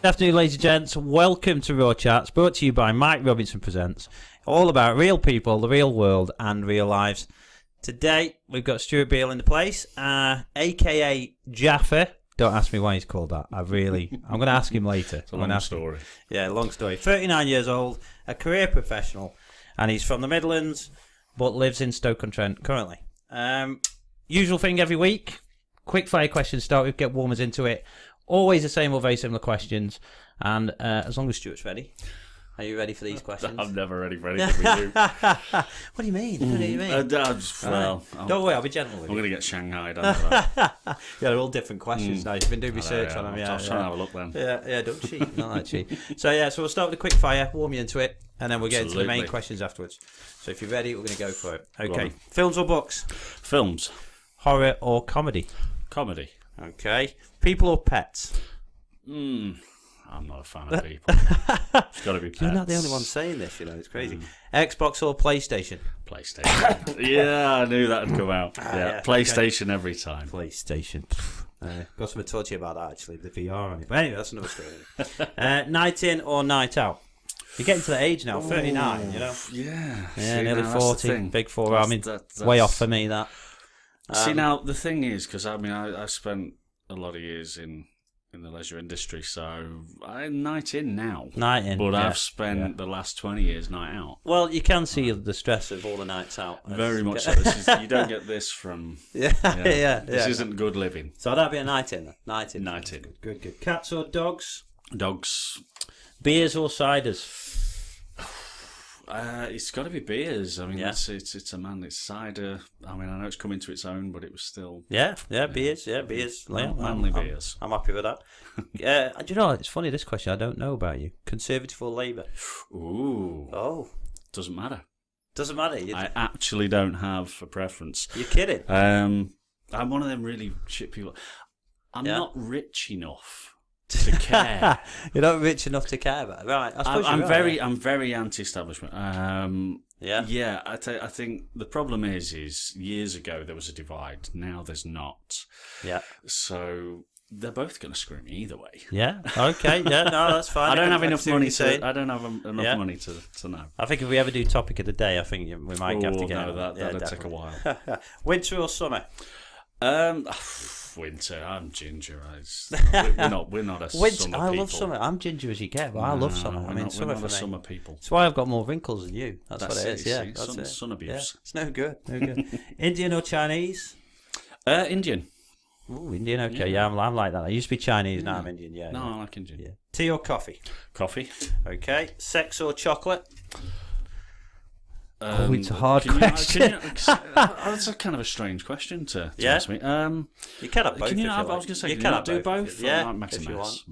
Afternoon, ladies and gents. Welcome to Raw Chats, brought to you by Mike Robinson Presents. All about real people, the real world, and real lives. Today, we've got Stuart Beale in the place, AKA Jaffa. Don't ask me why he's called that. I'm going to ask him later. It's a long story. Yeah, long story. 39 years old, a career professional, and he's from the Midlands, but lives in Stoke On Trent currently. Usual thing every week. Quick fire questions start with, get warmers into it. Always the same or very similar questions. And as long as Stuart's ready. Are you ready for these questions? I'm never ready for anything with you. What do you mean? What do you mean? Don't worry, I'll be gentle with you. I'm going to get shanghaied under that. Yeah, they're all different questions now. You've been doing research on them. I was trying to have a look then. Yeah, don't cheat. Not that cheat. So we'll start with a quick fire, warm you into it, and then we'll get into the main questions afterwards. So if you're ready, we're going to go for it. Okay. Films or books? Films. Horror or comedy? Comedy. Okay. People or pets? I'm not a fan of people. It's got to be pets. You're not the only one saying this, it's crazy. Xbox or PlayStation? PlayStation. Yeah, I knew that would come out. PlayStation every time. PlayStation. Got something to talk to you about that, actually, the VR on it. But anyway, that's another story. Night in or night out? You're getting to the age now, 39, Yeah. Yeah, nearly 40. Big 4. That's way off for me, that. See, now, the thing is, because, I spent a lot of years in the leisure industry, so I'm night in now. Night in, but I've spent the last 20 years night out. Well, you can see the stress of all the nights out. Very much so. You don't get this from... This isn't good living. So that'd be a night in. Night in. Good. Cats or dogs? Dogs. Beers or ciders? It's got to be beers. It's a man. It's cider. I know it's come into its own, but it was still... Beers. Beers. Manly beers. I'm happy with that. Do you know, it's funny, this question I don't know about you. Conservative or Labour? Ooh. Oh. Doesn't matter. Doesn't matter? I actually don't have a preference. You're kidding? I'm one of them really shit people. I'm not rich enough to care. You're not rich enough to care about it. Right. I'm very anti-establishment. Yeah. I think the problem is years ago there was a divide. Now there's not. Yeah. So they're both going to screw me either way. Yeah. Okay. Yeah. No, that's fine. I don't have enough money to. I don't have enough money to know. I think if we ever do topic of the day, I think we might have to get. No, that'd take a while. Winter or summer? Winter. I'm ginger. We're not a Winter, summer I people. love summer. I'm ginger as you get, but I love summer. Summer for me. Summer people. That's why I've got more wrinkles than you. That's what it is. Yeah, that's sun abuse. Yeah. It's no good. Indian or Chinese? Indian. Ooh, Indian. Okay, yeah, I'm like that. I used to be Chinese. Now I'm Indian. Yeah. No, I like Indian. Yeah. Tea or coffee? Coffee. Okay. Sex or chocolate? It's a hard question. That's a kind of a strange question to ask me. You can have both. I was going to say, you can do both. Yeah, if you want.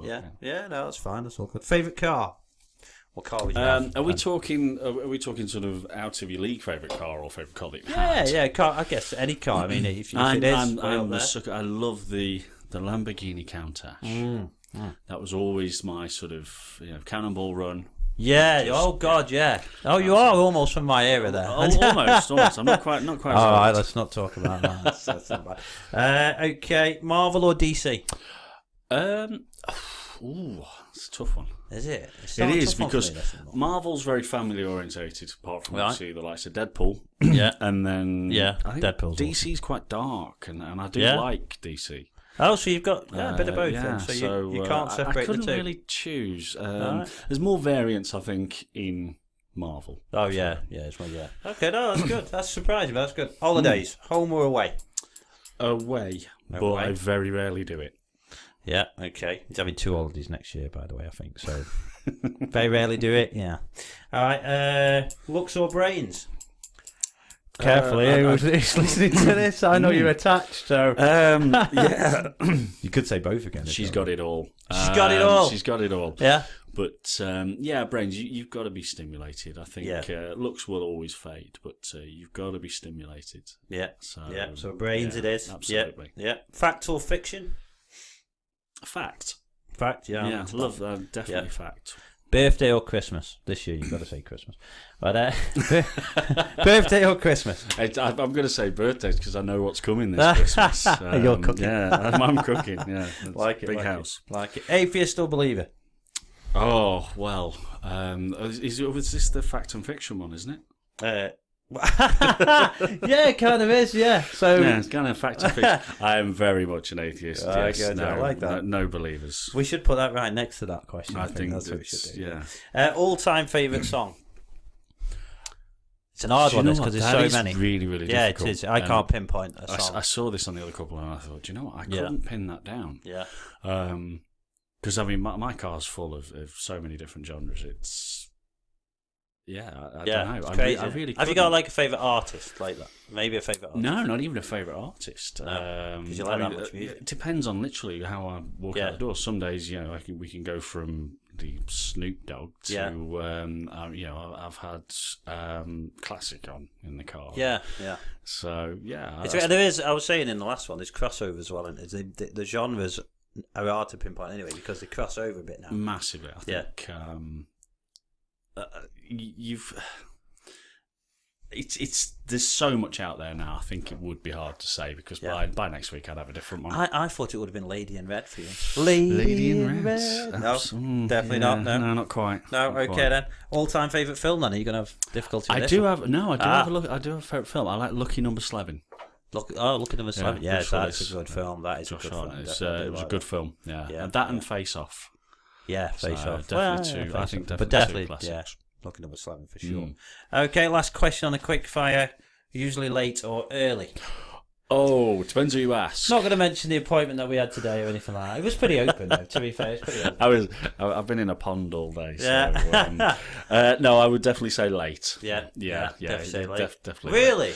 Yeah, no, that's fine. That's all good. Favourite car? What car would you have? Are we talking sort of out of your league favourite car or favourite car that you've had? Yeah, car. I guess any car. I mean, if it is, I'm a sucker. I love the Lamborghini Countach. That was always my sort of Cannonball Run. Yeah. Oh God. Yeah. Oh, you are almost from my era there. Almost. I'm not quite. All right. Let's not talk about that. That's not bad. Okay. Marvel or DC? It's a tough one. Is it? It is because Marvel's very family orientated. Apart from see the likes of Deadpool. And then I think Deadpool's DC's quite dark, and I do like DC. Oh, so you've got a bit of both then. So you can't separate the two. I couldn't really choose. There's more variance, I think, in Marvel. Oh, yeah. Okay, no, that's good. That's surprising, but that's good. Holidays, home or away? Away, but I very rarely do it. Yeah, okay. He's having 2 holidays next year, by the way, I think. So, very rarely do it, yeah. All right, looks or brains? Carefully, who's listening to this? I know you're attached, so... yeah. You could say both again. She's got it all. She's got it all? She's got it all. Yeah? But, brains, you've got to be stimulated. I think looks will always fade, but you've got to be stimulated. Yeah. So brains it is. Absolutely. Yeah. Fact or fiction? Fact. Fact, yeah. Yeah, love definitely fact. Birthday or Christmas? This year you've got to say Christmas. But birthday or Christmas? I'm going to say birthdays because I know what's coming this Christmas. You're cooking. Yeah, I'm cooking. Yeah, like it. Big house. Like it. Atheist or believer? Oh, well, was this the fact and fiction one, isn't it? Yeah, it kind of is. Yeah. So yeah, it's kind of fact and fiction. I am very much an atheist. Yes, good, I like that. No believers. We should put that right next to that question. I think that's what we should do. Yeah. All-time favourite song. It's an hard one, because there's so many. Really, really yeah, difficult. it is. I can't pinpoint a song. I saw this on the other couple, and I thought, do you know what? I couldn't pin that down. Yeah. Because I mean, my car's full of so many different genres. It's I don't know. It's crazy. I really. Have you got like a favourite artist like that? Maybe a favourite artist. No, not even a favourite artist. Because you like that much music. It depends on literally how I walk out the door. Some days, we can go from the Snoop Dogg to I've had classic on in the car. Yeah. So yeah, there is. I was saying in the last one, there's crossover as well, and the genres are hard to pinpoint anyway because they cross over a bit now. Massively, I think. There's so much out there now. I think it would be hard to say because by next week I'd have a different one. I thought it would have been Lady in Red for you. Lady in Red. No, definitely not. No, not quite. No, not okay quite. then. All-time favourite film then? Are you going to have difficulty with I this? do have a favourite film. I like Lucky Number 11. Look at Number 11. Yeah, that's a good film. That is a good film. It was a good film. Yeah. And that and Face Off. Yeah, Face Off. Definitely two. I think but definitely definitely, two classics. Looking Number 11 for sure. Okay, last question on the quick fire. Usually late or early? Oh, depends who you ask. Not going to mention the appointment that we had today or anything like that. It was pretty open, though, to be fair. It's pretty open. I've been in a pond all day. Yeah. So, no, I would definitely say late. Yeah. Definitely say late. Definitely. Really?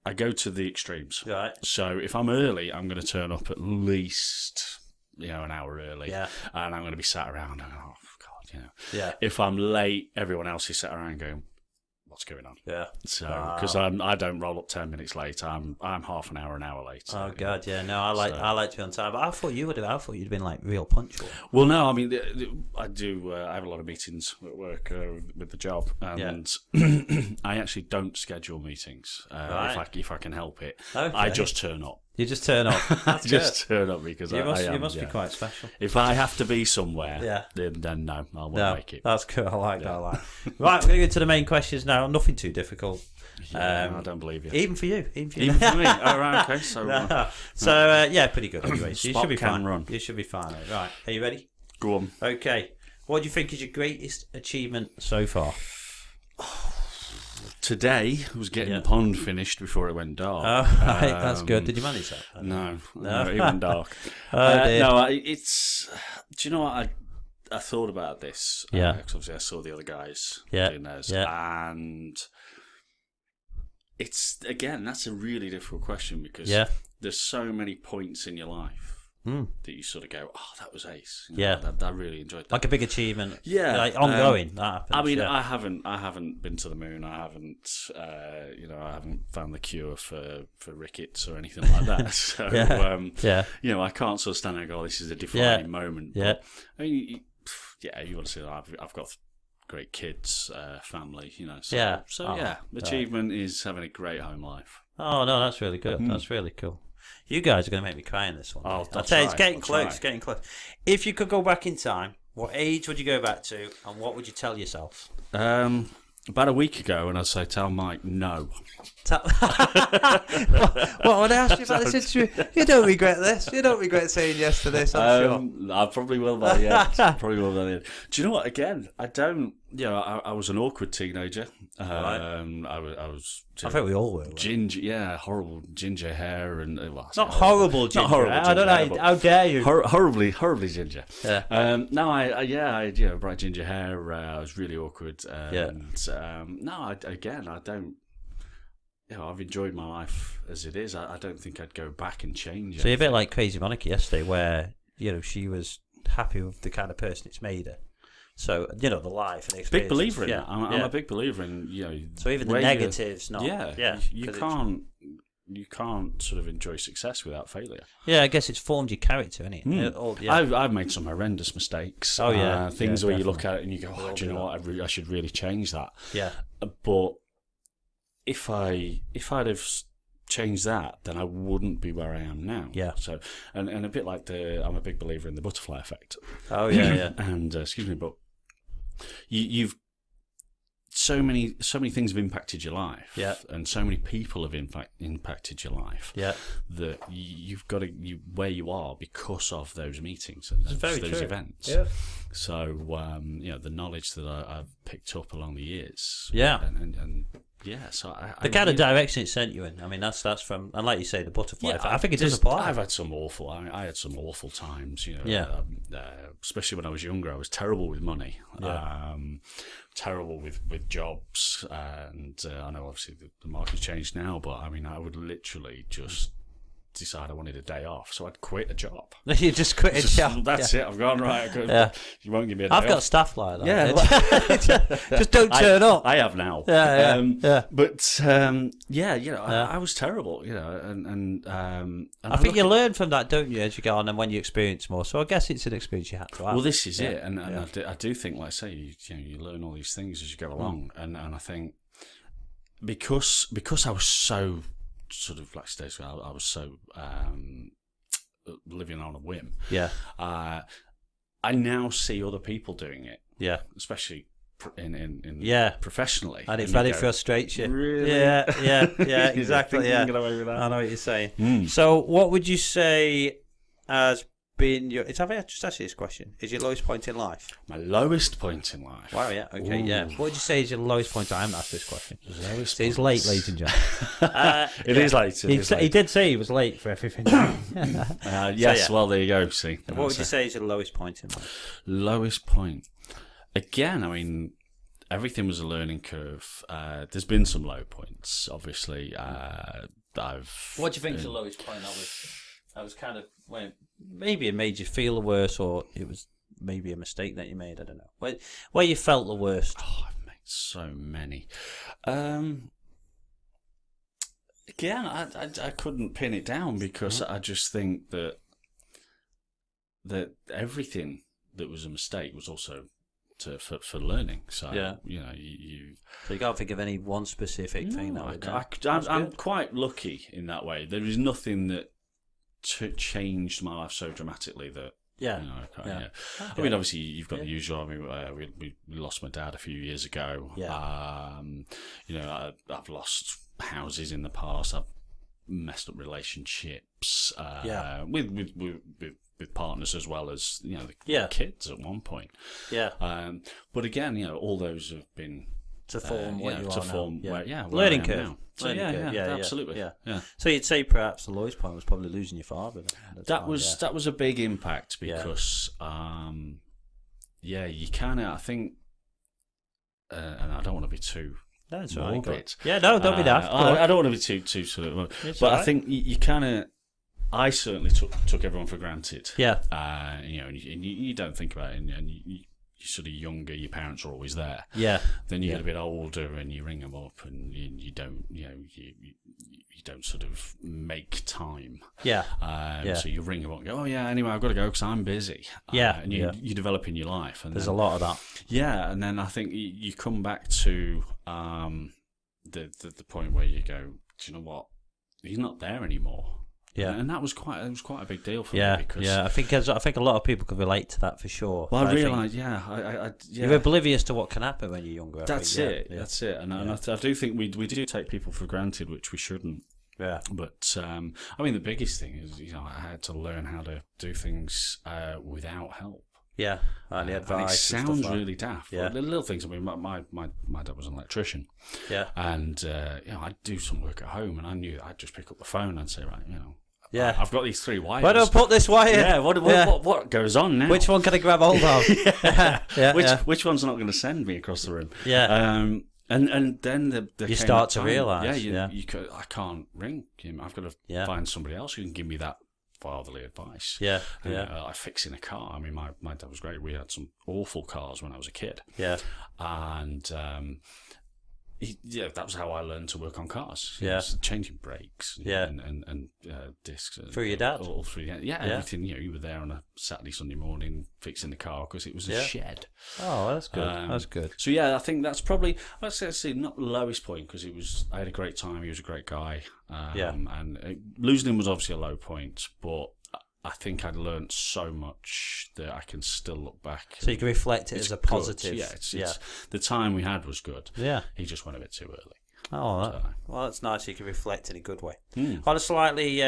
I go to the extremes. Right. So if I'm early, I'm going to turn up at least an hour early. Yeah. And I'm going to be sat around and Yeah. If I'm late, everyone else is sat around going, what's going on? Yeah. So because I don't roll up 10 minutes late, I'm half an hour late. So, oh god, yeah. No, I like to be on time. But I thought you would have. I thought you'd been like real punctual. Well, no, I mean I do. I have a lot of meetings at work with the job, and I actually don't schedule meetings if I can help it. Okay. I just turn up. You just turn up. That's just turn up because you must be quite special. If I have to be somewhere, then no, I won't make it. That's cool. I like that. Right, we're going to get to the main questions now. Nothing too difficult. I don't believe you. Even for you. Even for me. All right. Okay. So, pretty good anyway. So you should be fine. You should be fine. Right. Are you ready? Go on. Okay. What do you think is your greatest achievement so far? Today was getting the pond finished before it went dark. Oh, right, that's good. Did you manage that? No, it went dark. It's. Do you know what I thought about this? Yeah. Because obviously I saw the other guys doing theirs, and it's that's a really difficult question because there's so many points in your life. That you sort of go, oh, that was ace. I really enjoyed that. Like a big achievement. Yeah, like ongoing. That happens. I mean, I haven't been to the moon. I haven't, I haven't found the cure for rickets or anything like that. So, I can't sort of stand there and go, oh, this is a defining moment. But, I mean, you want to say that I've got great kids, family. Achievement is having a great home life. Oh no, that's really good. That's really cool. You guys are going to make me cry in this one. I'll tell you, it's getting close. Getting close. If you could go back in time, what age would you go back to, and what would you tell yourself? About a week ago, and I'd say, tell Mike no. What would I ask you about this interview? You don't regret this. You don't regret saying yes to this, I'm sure. I probably will by the end. Do you know what? Again, I don't. I was an awkward teenager. I was. I think we all were. Ginger, horrible ginger hair and not horrible ginger. Not horrible ginger. I don't know. How dare you? Horribly ginger. Yeah. No, I had bright ginger hair. I was really awkward. I don't. I've enjoyed my life as it is. I don't think I'd go back and change it. So you're a bit like Crazy Monica yesterday, where she was happy with the kind of person it's made her. So the life and the experience. Big believer in that. I'm a big believer in So even the negatives, you can't sort of enjoy success without failure. Yeah, I guess it's formed your character, isn't it? I've made some horrendous mistakes. Oh yeah, things where you look at it and you go, oh, do you know what? I should really change that. Yeah, but if I'd have changed that, then I wouldn't be where I am now. Yeah. So, and a bit like I'm a big believer in the butterfly effect. Oh yeah, yeah. And excuse me, but you've so many things have impacted your life. Yeah. And so many people have impacted your life. Yeah. That you've got to where you are because of those meetings and those events. Yeah. So the knowledge that I've picked up along the years. Yeah. And yeah, so the kind of direction it sent you in. I mean, that's from, and like you say, the butterfly. Yeah, I think it does apply. I've had some awful. I had some awful times. Yeah. Especially when I was younger, I was terrible with money. Yeah. Terrible with jobs, and I know obviously the market's changed now, but I mean, I would literally just decide I wanted a day off, so I'd quit a job. You just quit a job. That's it. I've gone right. You won't give me a day I've got off. stuff like that. Yeah, just don't turn up. I have now. Yeah. But I was terrible. And I think you learn from that, don't you, as you go on, and when you experience more. So I guess it's an experience you had to have. Well, this is it, and I do think, like I say, you learn all these things as you go along, and I think because I was so sort of like Stacey, I was so living on a whim. Yeah. I now see other people doing it. Yeah. Especially in professionally. And it very frustrates you. Really? Yeah, exactly. Yeah. Get away with that? I know what you're saying. So, what would you say has been your? Have I just asked you this question? Is your lowest point in life? My lowest point in life. Wow. Yeah. Okay. Ooh. Yeah. What would you say is your lowest point? I haven't asked this question. Lowest it's late, ladies and gents. It is late. He did say he was late for everything. Yes. So, well, there you go. See. What would you say is your lowest point in life? Lowest point. Again, I mean, everything was a learning curve. There's been some low points, obviously. What do you think is the lowest point? That was kind of when maybe it made you feel the worst, or it was maybe a mistake that you made. I don't know. Where you felt the worst. Oh, I've made so many. Again, I couldn't pin it down because I just think that everything that was a mistake was also for learning. So So you can't think of any one specific thing that I'm quite lucky in that way. There is nothing that changed my life so dramatically that Okay. I mean, obviously you've got the usual. I mean, we lost my dad a few years ago. I've lost houses in the past. I've messed up relationships with partners as well as the kids at one point. But again, all those have been to form what you are now. Learning curve. Now. So Absolutely. Yeah. So you'd say perhaps the lowest point was probably losing your father. That was a big impact because you kind of, I think, and I don't want to be too morbid. Right. Yeah, no, don't be daft. I don't want to be too sort of, but I think you kind of. I certainly took everyone for granted. Yeah. And you don't think about it, and you're sort of younger. Your parents are always there. Yeah. Then you get a bit older, and you ring them up, and you don't, you don't sort of make time. Yeah. So you ring them up and go, oh yeah, anyway, I've got to go because I'm busy. And you develop in your life, and there's a lot of that. Yeah, and then I think you come back to the point where you go, do you know what? He's not there anymore. Yeah, and that was quite a big deal for me because I think a lot of people could relate to that for sure. Well, I realised, you're oblivious to what can happen when you're younger. That's it, and I do think we do take people for granted, which we shouldn't. Yeah, but I mean, the biggest thing is I had to learn how to do things without help. Yeah, and the advice. And it sounds really daft. Yeah, the little things. I mean, my dad was an electrician. Yeah, and I'd do some work at home, and I knew I'd just pick up the phone and say, right, yeah, I've got these 3 wires. Why don't I put this wire? Yeah, what goes on now? Which one can I grab hold of? Which one's not going to send me across the room? Yeah. And then you start to realise. I can't ring him. I've got to find somebody else who can give me that fatherly advice. Yeah. Like fixing a car. I mean, my dad was great. We had some awful cars when I was a kid. Yeah. And that was how I learned to work on cars. Yeah, changing brakes. And discs. Through your dad. All through. Yeah, everything. You were there on a Saturday, Sunday morning fixing the car because it was a shed. Oh, that's good. That's good. So yeah, I think that's probably I'd say not the lowest point because I had a great time. He was a great guy. And losing him was obviously a low point, but I think I'd learned so much that I can still look back. So you can reflect it as a positive. Yeah, the time we had was good. Yeah. He just went a bit too early. Oh, well, that's nice. You can reflect in a good way. On a slightly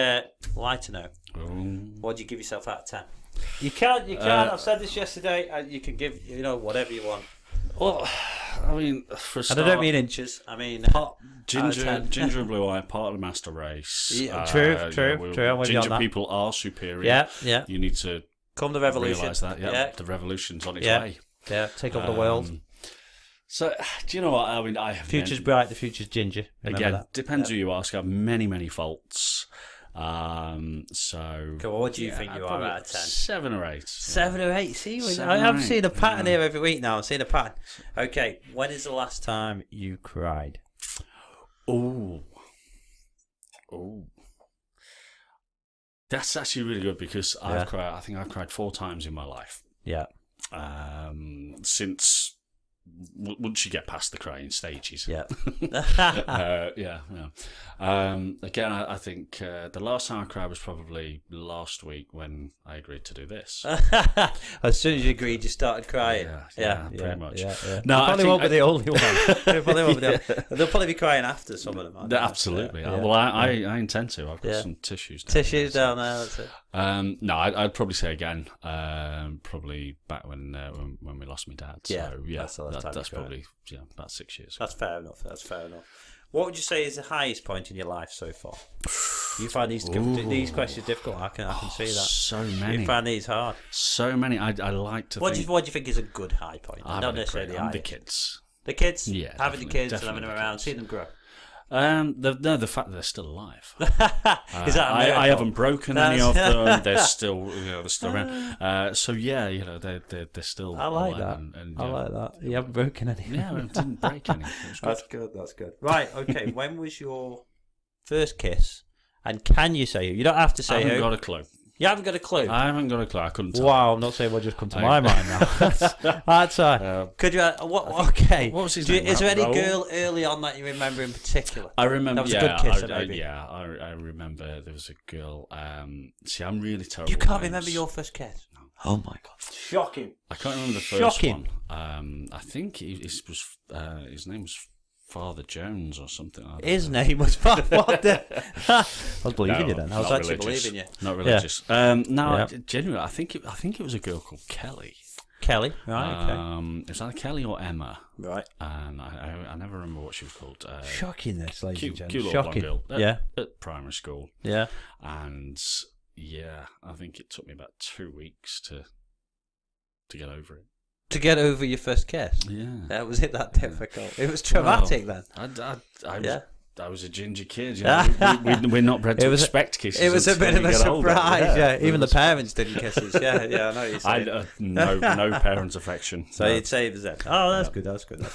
lighter note, what do you give yourself out of 10? You can't. I've said this yesterday. You can give, whatever you want. Well, I mean, for a start, and I don't mean inches. I mean ginger and blue eye, part of the master race. Yeah, true. Ginger people are superior. Yeah. You need to come the revolution. Realise that. Yeah, the revolution's on its way. Yeah, take over the world. So, do you know what? I mean, future's bright, the future's ginger. Remember again, that. Depends who you ask. I have many faults. So, what do you think you are out of 10? 7 or 8. 7 or 8. See, I'm seeing a pattern here every week now. I'm seeing a pattern. Okay, when is the last time you cried? Oh, that's actually really good because I've cried. I think I've cried 4 times in my life. Yeah. Since once you get past the crying stages. Yeah. Again, I think the last time I cried was probably last week when I agreed to do this. As soon as you agreed, you started crying. Yeah, pretty much. Yeah. No, probably won't be the only one. They'll probably be crying after some of them. Absolutely. Well, I intend to. I've got some tissues down there. That's it. No, I'd probably say again, probably back when we lost my dad. So, that's probably about 6 years. That's fair enough. What would you say is the highest point in your life so far? You find these questions difficult. I can see that. So many. You find these hard. So many. I like to. What do you think is a good high point? Not necessarily the kids. The kids. Yeah. Having the kids and having them around, seeing them grow. The fact that they're still alive. Is that I haven't broken any of them. They're still around. So they're still. I like alive that. I like that. You haven't broken any. Yeah, I didn't break any. That's good. Right. Okay. When was your first kiss? And can you say who? You don't have to say I haven't who. got a clue. You haven't got a clue? I haven't got a clue. I couldn't tell. Wow, I'm not saying what just come to my mind now. That's could you? Okay. What was his name? Is there any girl early on that you remember in particular? I remember. That was a good kiss, maybe. I remember there was a girl. See, I'm really terrible. You can't remember your first kiss? No. Oh my god! Shocking. I can't remember the first one. I think his name was Father Jones or something like that. His name was Father. I was believing you then. I was actually believing you. Not religious. Genuinely, I think it was a girl called Kelly. Kelly, right? Okay. It was either Kelly or Emma, right? And I never remember what she was called. Shocking, this, ladies and gents. Cute little blonde girl. At primary school. Yeah, and I think it took me about 2 weeks to get over it. To get over your first kiss? Yeah. Was it that difficult? It was traumatic then? I was a ginger kid. We're not bred to expect kisses. It was a bit of a surprise. Even the parents didn't kisses. I know what you're saying. No parents' affection. So you'd say that. Oh, that's good. That's good.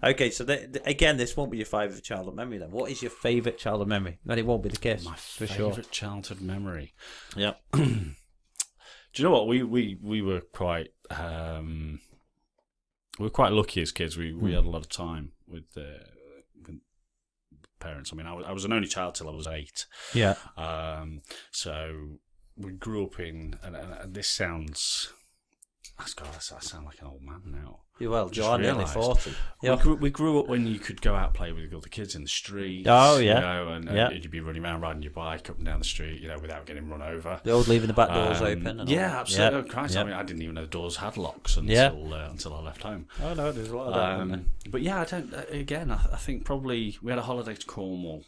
Okay, so again, this won't be your favourite childhood memory then. What is your favourite childhood memory? And it won't be the kiss. My for favourite childhood memory. Yeah. Do you know what? We were quite lucky as kids. We had a lot of time with parents. I mean, I was an only child till I was 8. Yeah. So we grew up in, and this sounds. God, I sound like an old man now. You nearly 40. We grew up when you could go out and play with other kids in the street. Oh, yeah. And you'd be running around riding your bike up and down the street, without getting run over. The old leaving the back doors open. And absolutely. Oh, Christ, I mean, I didn't even know the doors had locks until I left home. Oh, no, there's a lot of that. But I don't. Again, I think probably we had a holiday to Cornwall.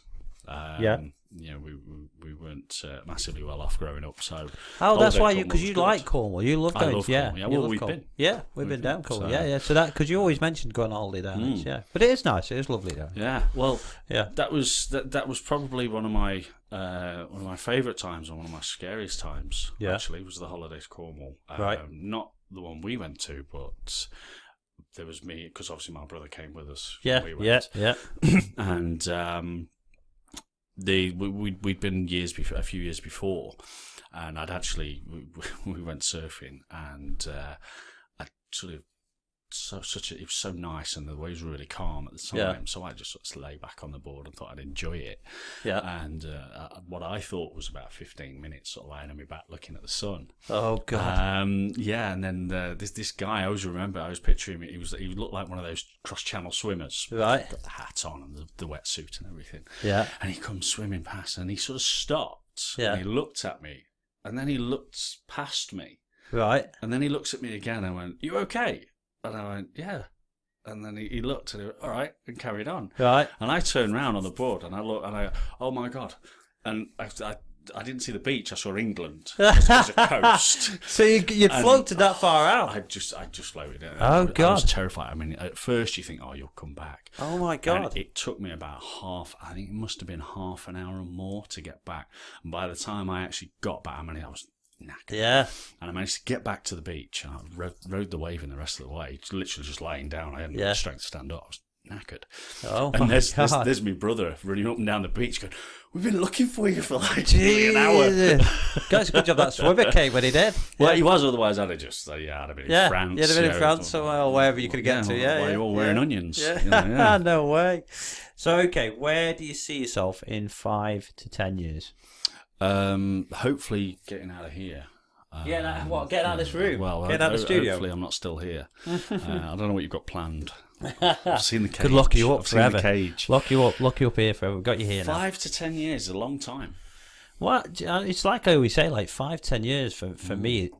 We weren't massively well off growing up. So that's why because you like Cornwall, you love going. I love Cornwall. Yeah, well, we've been. Yeah, we've been down Cornwall. So. So that because you always mentioned going on holiday down. But it is nice. It is lovely down. Yeah. Well, that was probably one of my favourite times and one of my scariest times. Actually, was the holiday to Cornwall. Right. Not the one we went to, but there was me, because obviously my brother came with us. Yeah, when we went. yeah. And we'd been a few years before, and I'd actually we went surfing, and I sort of it was so nice, and the waves were really calm at the time. Yeah. So I just sort of lay back on the board and thought I'd enjoy it. Yeah. And what I thought was about 15 minutes, sort of lying on my back looking at the sun. Oh God. Yeah. And then this guy, I always remember, I was picturing him. He looked like one of those cross-channel swimmers. Right. Got the hat on and the wetsuit and everything. Yeah. And he comes swimming past, and he sort of stopped. Yeah. And he looked at me, and then he looked past me. Right. And then he looks at me again. And I went, "You okay?" And I went, "Yeah." And then he looked and he went, "All right," and carried on. Right. And I turned round on the board and I looked and oh my God. And I didn't see the beach. I saw England. It was a coast. So you'd floated that far out? I just floated. Oh God. I was terrified. I mean, at first you think, oh, you'll come back. Oh my God. And it took me about I think it must have been half an hour or more to get back. And by the time I actually got back, I was knackered. Yeah. And I managed to get back to the beach, and I rode the wave in the rest of the way, literally just laying down. I hadn't got the strength to stand up. I was knackered. Oh, and my God. there's my brother running up and down the beach going, "We've been looking for you for like an hour." Guys, good job that swimmer came when he did. Well, he was, otherwise I'd have just, I'd have been in France. You'd have been in France or wherever you could get to. Why are you all wearing onions? Yeah. No way. So, okay, where do you see yourself in 5 to 10 years? Hopefully getting out of here. Getting out of this room? Well, getting out of the studio? Hopefully I'm not still here. I don't know what you've got planned. I've seen the cage. Could lock you up I've forever. Seen the cage. Lock you up here forever. We've got you here now. 5 to 10 years is a long time. Well, it's like I always say, like 5-10 years for me.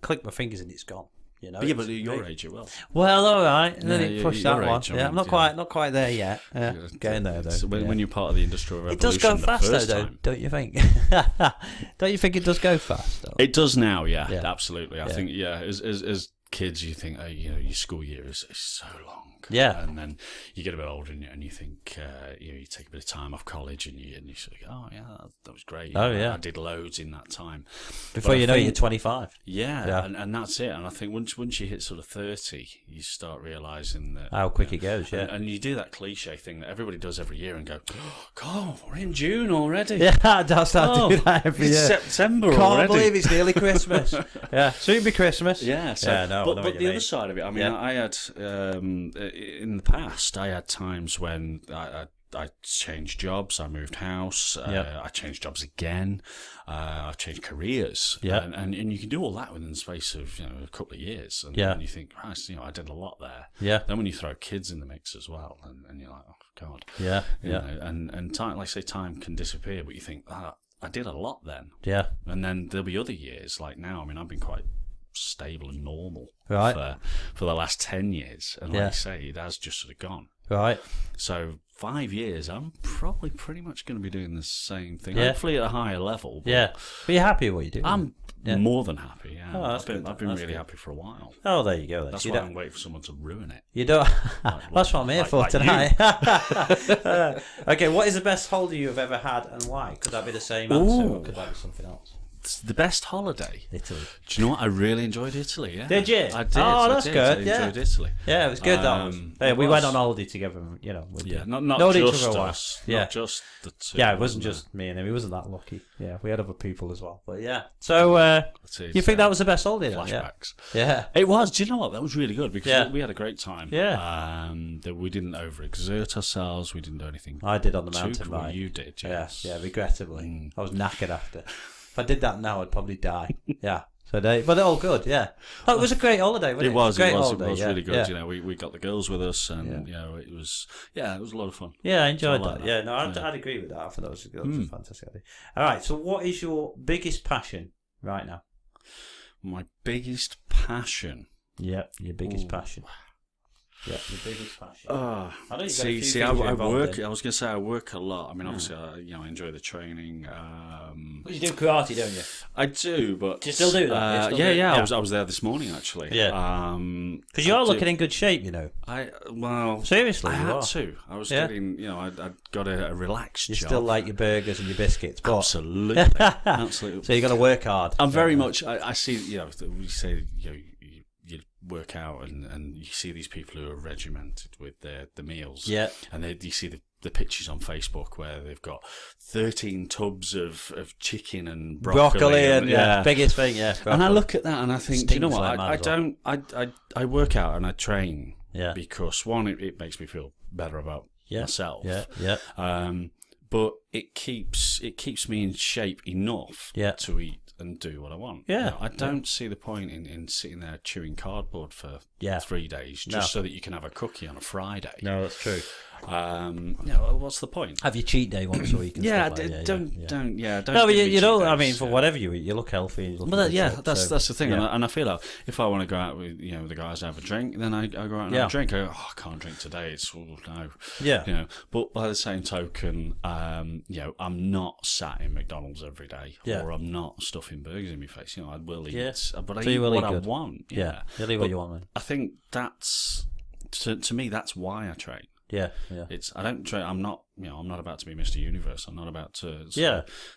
Click my fingers and it's gone. You know. But but at your age, you will. Well, all right. And then it pushed that one. Age, I'm not quite there yet. Getting there though. So when you're part of the industrial revolution, it does go fast though, time, don't you think? Don't you think it does go fast? Though? It does now, yeah. Absolutely. I think, as kids, you think, your school year is so long. Yeah. And then you get a bit older and you think, you take a bit of time off college and you sort of go, oh, yeah, that was great. Oh, yeah. I did loads in that time. Before you know it, you're 25. Yeah. And that's it. And I think once you hit sort of 30, you start realising that... How quick it goes, yeah. And you do that cliche thing that everybody does every year and go, oh, God, we're in June already. Yeah, I start doing that every year. It's September Can't already. believe it's nearly Christmas. Yeah, soon be Christmas. Yeah, but the other side of it, I mean, I had, in the past, I had times when I changed jobs, I moved house, I changed jobs again, I changed careers, and you can do all that within the space of a couple of years, and you think, Christ, I did a lot there. Yeah. Then when you throw kids in the mix as well, and you're like, oh God. Yeah. And time, like I say, time can disappear, but you think, I did a lot then. Yeah. And then there'll be other years, like now. I mean, I've been quite stable and normal for the last 10 years, and like you say, it has just sort of gone. Right. So 5 years, I'm probably pretty much going to be doing the same thing, hopefully at a higher level. But but you're happy with what you do? I'm more than happy. Yeah, oh, I've been really happy for a while. Oh, there you go. Then. That's so why I'm waiting for someone to ruin it. You don't. That's what I'm here for tonight. Okay, what is the best holiday you've ever had, and why? Could that be the same answer, or could that be something else? The best holiday? Italy. Do you know what? I really enjoyed Italy, yeah. Did you? I did. Oh, that's good. I enjoyed Italy. Yeah, it was good, that was. Yeah, we went on holiday together, not just us. Yeah. Not just the two. Yeah, it wasn't just me and him. He wasn't that lucky. Yeah, we had other people as well. But yeah. So, you think that was the best holiday then? Flashbacks. Yeah. It was. Do you know what? That was really good because we had a great time. Yeah. We didn't overexert ourselves. We didn't do anything. I did on the mountain bike. You did, yes. Yeah, regrettably. I was knackered after. If I did that now, I'd probably die. Yeah. So but they're all good. Yeah. Oh, it was a great holiday. Wasn't it? It was Holiday, really good. Yeah. We got the girls with us, and it was a lot of fun. Yeah, I enjoyed that. Yeah, no, I'd agree with that. I thought that was a fantastic idea. All right. So, what is your biggest passion right now? My biggest passion. Yeah, your biggest passion. Yeah, your biggest passion. I work. I was going to say I work a lot. I mean, obviously, I enjoy the training. But you do karate, don't you? I do, but do you still do that? I was there this morning actually. Yeah. Because you're looking in good shape, seriously, I had to. I was getting, I'd got a relaxed job. You still like your burgers and your biscuits, but absolutely, absolutely. So you got to work hard. I'm very much. I see. We say you work out and you see these people who are regimented with the meals. Yeah. And you see the pictures on Facebook where they've got 13 tubs of chicken and broccoli and biggest thing, broccoli. And I look at that and I think, do you know what? Like I work out and I train Yeah. because one, it makes me feel better about myself. Yeah. But it keeps me in shape enough to eat and do what I want. Yeah. You know, I don't see the point in sitting there chewing cardboard for 3 days just so that you can have a cookie on a Friday. No, that's true. What's the point? Have your cheat day once a week. And Don't. No, but you know, I mean, for whatever you eat, you look healthy. You look that's the thing, and I feel like if I want to go out with the guys to have a drink, then I go out and have a drink. I go, I can't drink today. It's no. Yeah. But by the same token, I'm not sat in McDonald's every day, or I'm not stuffing burgers in my face. I will eat, but I eat what I want. Yeah, you'll eat what you want, man. I think that's to me. That's why I train. Yeah. I don't train. I'm not. I'm not about to be Mr. Universe. I'm not about to.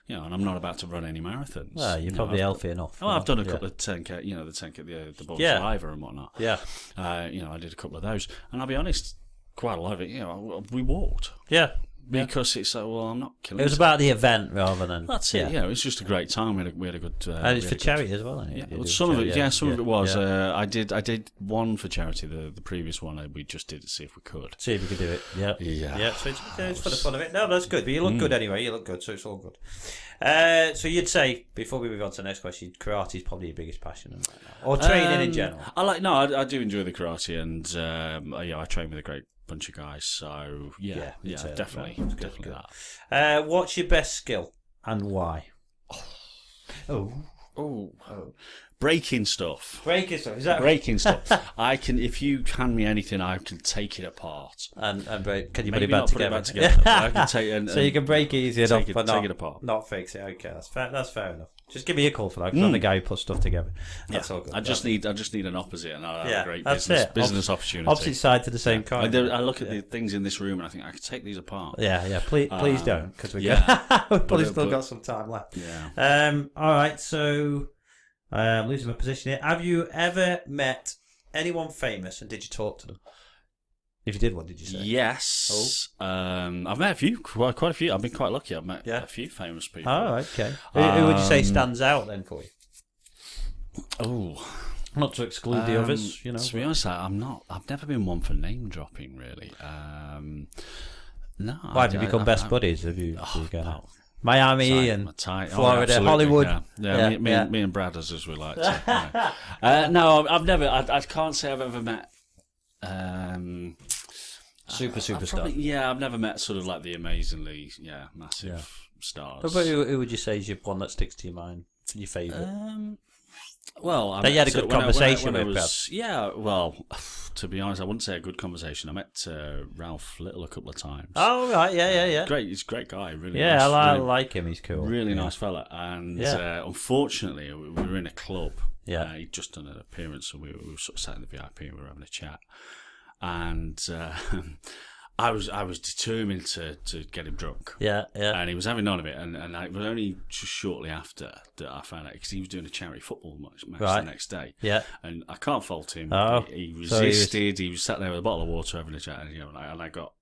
And I'm not about to run any marathons. Well, you're probably healthy enough. I've done a couple of 10K. The 10K, the Bold Survivor and whatnot. Yeah. I did a couple of those, and I'll be honest, quite a lot of it. We walked. Yeah. Because it's I'm not killing. It was about the event rather than. That's it. Yeah, it was just a great time. We had a good. And it's for charity as well. Some of it. Some of it was. I did one for charity. The previous one we just did to see if we could. See if we could do it. Yeah. So it's for the fun of it. No, that's good. But you look good anyway. You look good, so it's all good. So you'd say before we move on to the next question, karate is probably your biggest passion, or training in general. I do enjoy the karate, and I train with a great bunch of guys, so definitely that. What's your best skill and why? Breaking stuff. Is that breaking stuff? I can. If you hand me anything, I can take it apart and break. Can you Maybe put it back together? I can take so you can break it easy enough, but take it apart, not fix it. Okay, that's fair enough. Just give me a call for that. Because I'm the guy who puts stuff together. That's all good. I just need an opposite, and I'll have a great business opportunity. Opposite side to the same coin. I look at the things in this room, and I think I could take these apart. Yeah. Please don't, because we've probably still got some time left. Yeah. All right. So, losing my position here. Have you ever met anyone famous, and did you talk to them? If you did, what did you say? Yes. I've met quite a few. I've been quite lucky. I've met a few famous people. Oh, okay. Who would you say stands out then for you? Oh, not to exclude the others, To be honest, I've never been one for name dropping, really. No. Why have you become best buddies? Have you gone out? Miami and Florida, Hollywood. Yeah. Me and Brad, as we like to. No, I've never. I can't say I've ever met. Superstar. I've never met sort of like the amazingly massive stars. But who would you say is your one that sticks to your mind? Your favourite? That you had a good conversation with. To be honest, I wouldn't say a good conversation. I met Ralph Little a couple of times. Oh right, yeah. Great, he's a great guy. Really. Yeah, nice, I like him. He's cool. Really nice fella. And unfortunately, we were in a club. Yeah, he'd just done an appearance, and we were sort of sat in the VIP and we were having a chat. And I was determined to get him drunk. Yeah. And he was having none of it. And it was only just shortly after that I found out, because he was doing a charity football match the next day. Yeah. And I can't fault him. Oh, he resisted. He was sat there with a bottle of water having a chat, and I got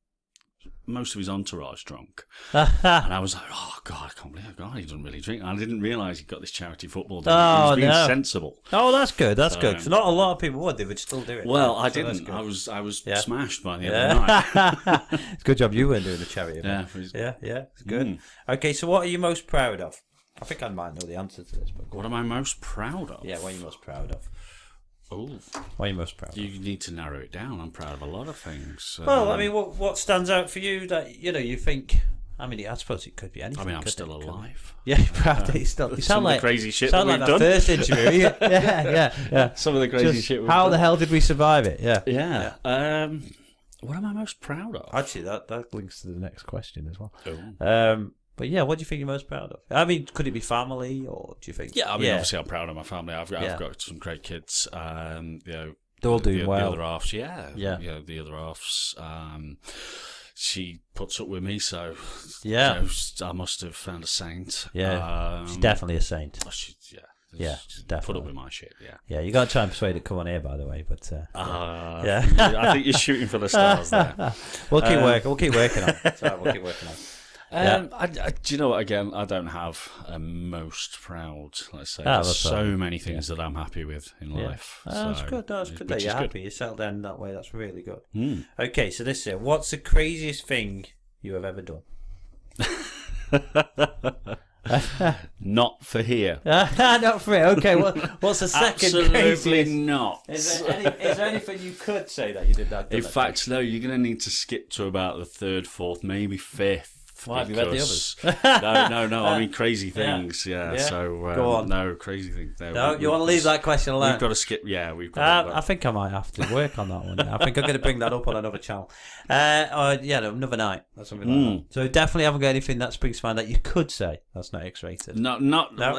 most of his entourage drunk. And I was like, oh God, I can't believe he doesn't really drink. And I didn't realise he got this charity football done. He was being sensible. Oh, that's good. That's good. Because not a lot of people would. They would still do it. Well, I didn't. I was smashed by the end of the night. It's a good job you weren't doing the charity. Yeah. It's good. Okay, so what are you most proud of? I think I might know the answer to this. But what am I most proud of? Yeah, what are you most proud of? Oh, what are you most proud of? You need to narrow it down. I'm proud of a lot of things. Well, I mean, what stands out for you that you think? I mean, I suppose it could be anything. I mean, I'm still alive. Yeah, you're proud that you're still. You sound like crazy shit that we've done. First interview. Yeah. Some of the crazy shit. How the hell did we survive it? Yeah. What am I most proud of? Actually, that links to the next question as well. Oh. But yeah, what do you think you're most proud of? I mean, could it be family, or do you think? Yeah, I mean, obviously I'm proud of my family. I've got some great kids. They're all doing well. The other halves, the other halves. She puts up with me, so I must have found a saint. Yeah, she's definitely a saint. Just definitely. Put up with my shit. Yeah. You got to try and persuade it to come on here, by the way. But yeah, I think you're shooting for the stars there. We'll keep working. We'll keep working on it. We'll keep working on it. Do you know what? Again, I don't have a most proud. Let's say there's so many things that I'm happy with in life. That's good. That's good that you're happy. You settle down that way. That's really good. Okay, so this is what's the craziest thing you have ever done? Not for here. Not for it. Okay, what's the second Absolutely craziest? not. Is there anything you could say that you did that? In fact, no. You're going to need to skip to about the third, fourth, maybe fifth. Why have you read the others? No. I mean, crazy things. Yeah. So go on. No, crazy things. No, you want to leave that question alone? We've got to skip. Yeah, we've got. I think I might have to work on that one. I think I'm going to bring that up on another channel. Another night. That's something like that. So definitely haven't got anything that springs to mind that you could say that's not X-rated. No.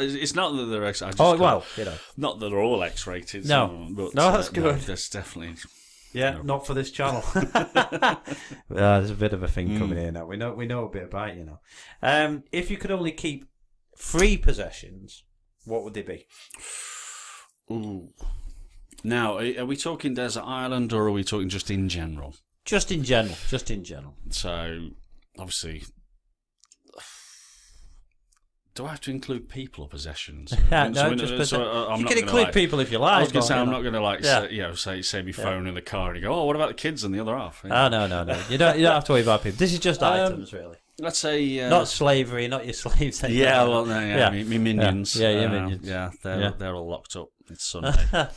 It's not that they're X-rated. Not that they're all X-rated. No, but, that's good. No, there's definitely. Yeah, not for this channel. There's a bit of a thing coming here now. We know a bit about it, If you could only keep 3 possessions, what would they be? Ooh. Now, are we talking desert island or are we talking just in general? Just in general. So, obviously, do I have to include people or possessions? You can include people if you like. I was going to say, I'm not going to say my phone in the car and you go, oh, what about the kids on the other half? Oh, no. You don't have to worry about people. This is just items, really. Let's say... not slavery, not your slaves. My minions. Your minions. They're all locked up. It's Sunday.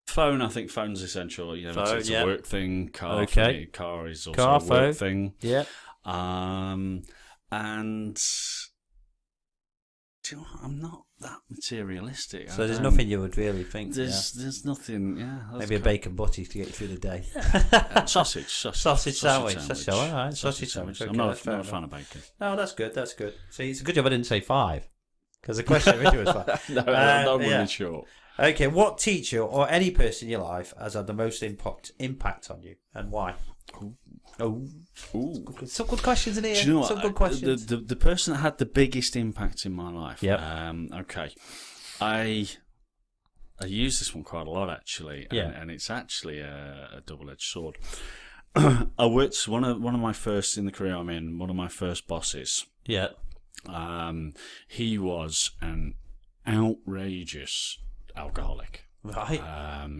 Phone, I think phone's essential. It's a work thing. Car, for me. Car is also a work thing. Yeah. And do you know what? I'm not that materialistic. So there's nothing you would really think. There's nothing. Yeah, maybe a bacon butty to get you through the day. Sausage sandwich. That's all right. Sausage sandwich. I'm not a fan of bacon. No, that's good. See, it's a good job I didn't say 5 because the question originally was 5. No, that would be short. Okay, what teacher or any person in your life has had the most impact on you and why? Ooh. Some good questions in here. Do you know what? Some good questions. The person that had the biggest impact in my life. Yeah. Okay. I use this one quite a lot actually, and it's actually a double-edged sword. I worked one of my first in the career I'm in. One of my first bosses. Yeah. He was an outrageous alcoholic. Right.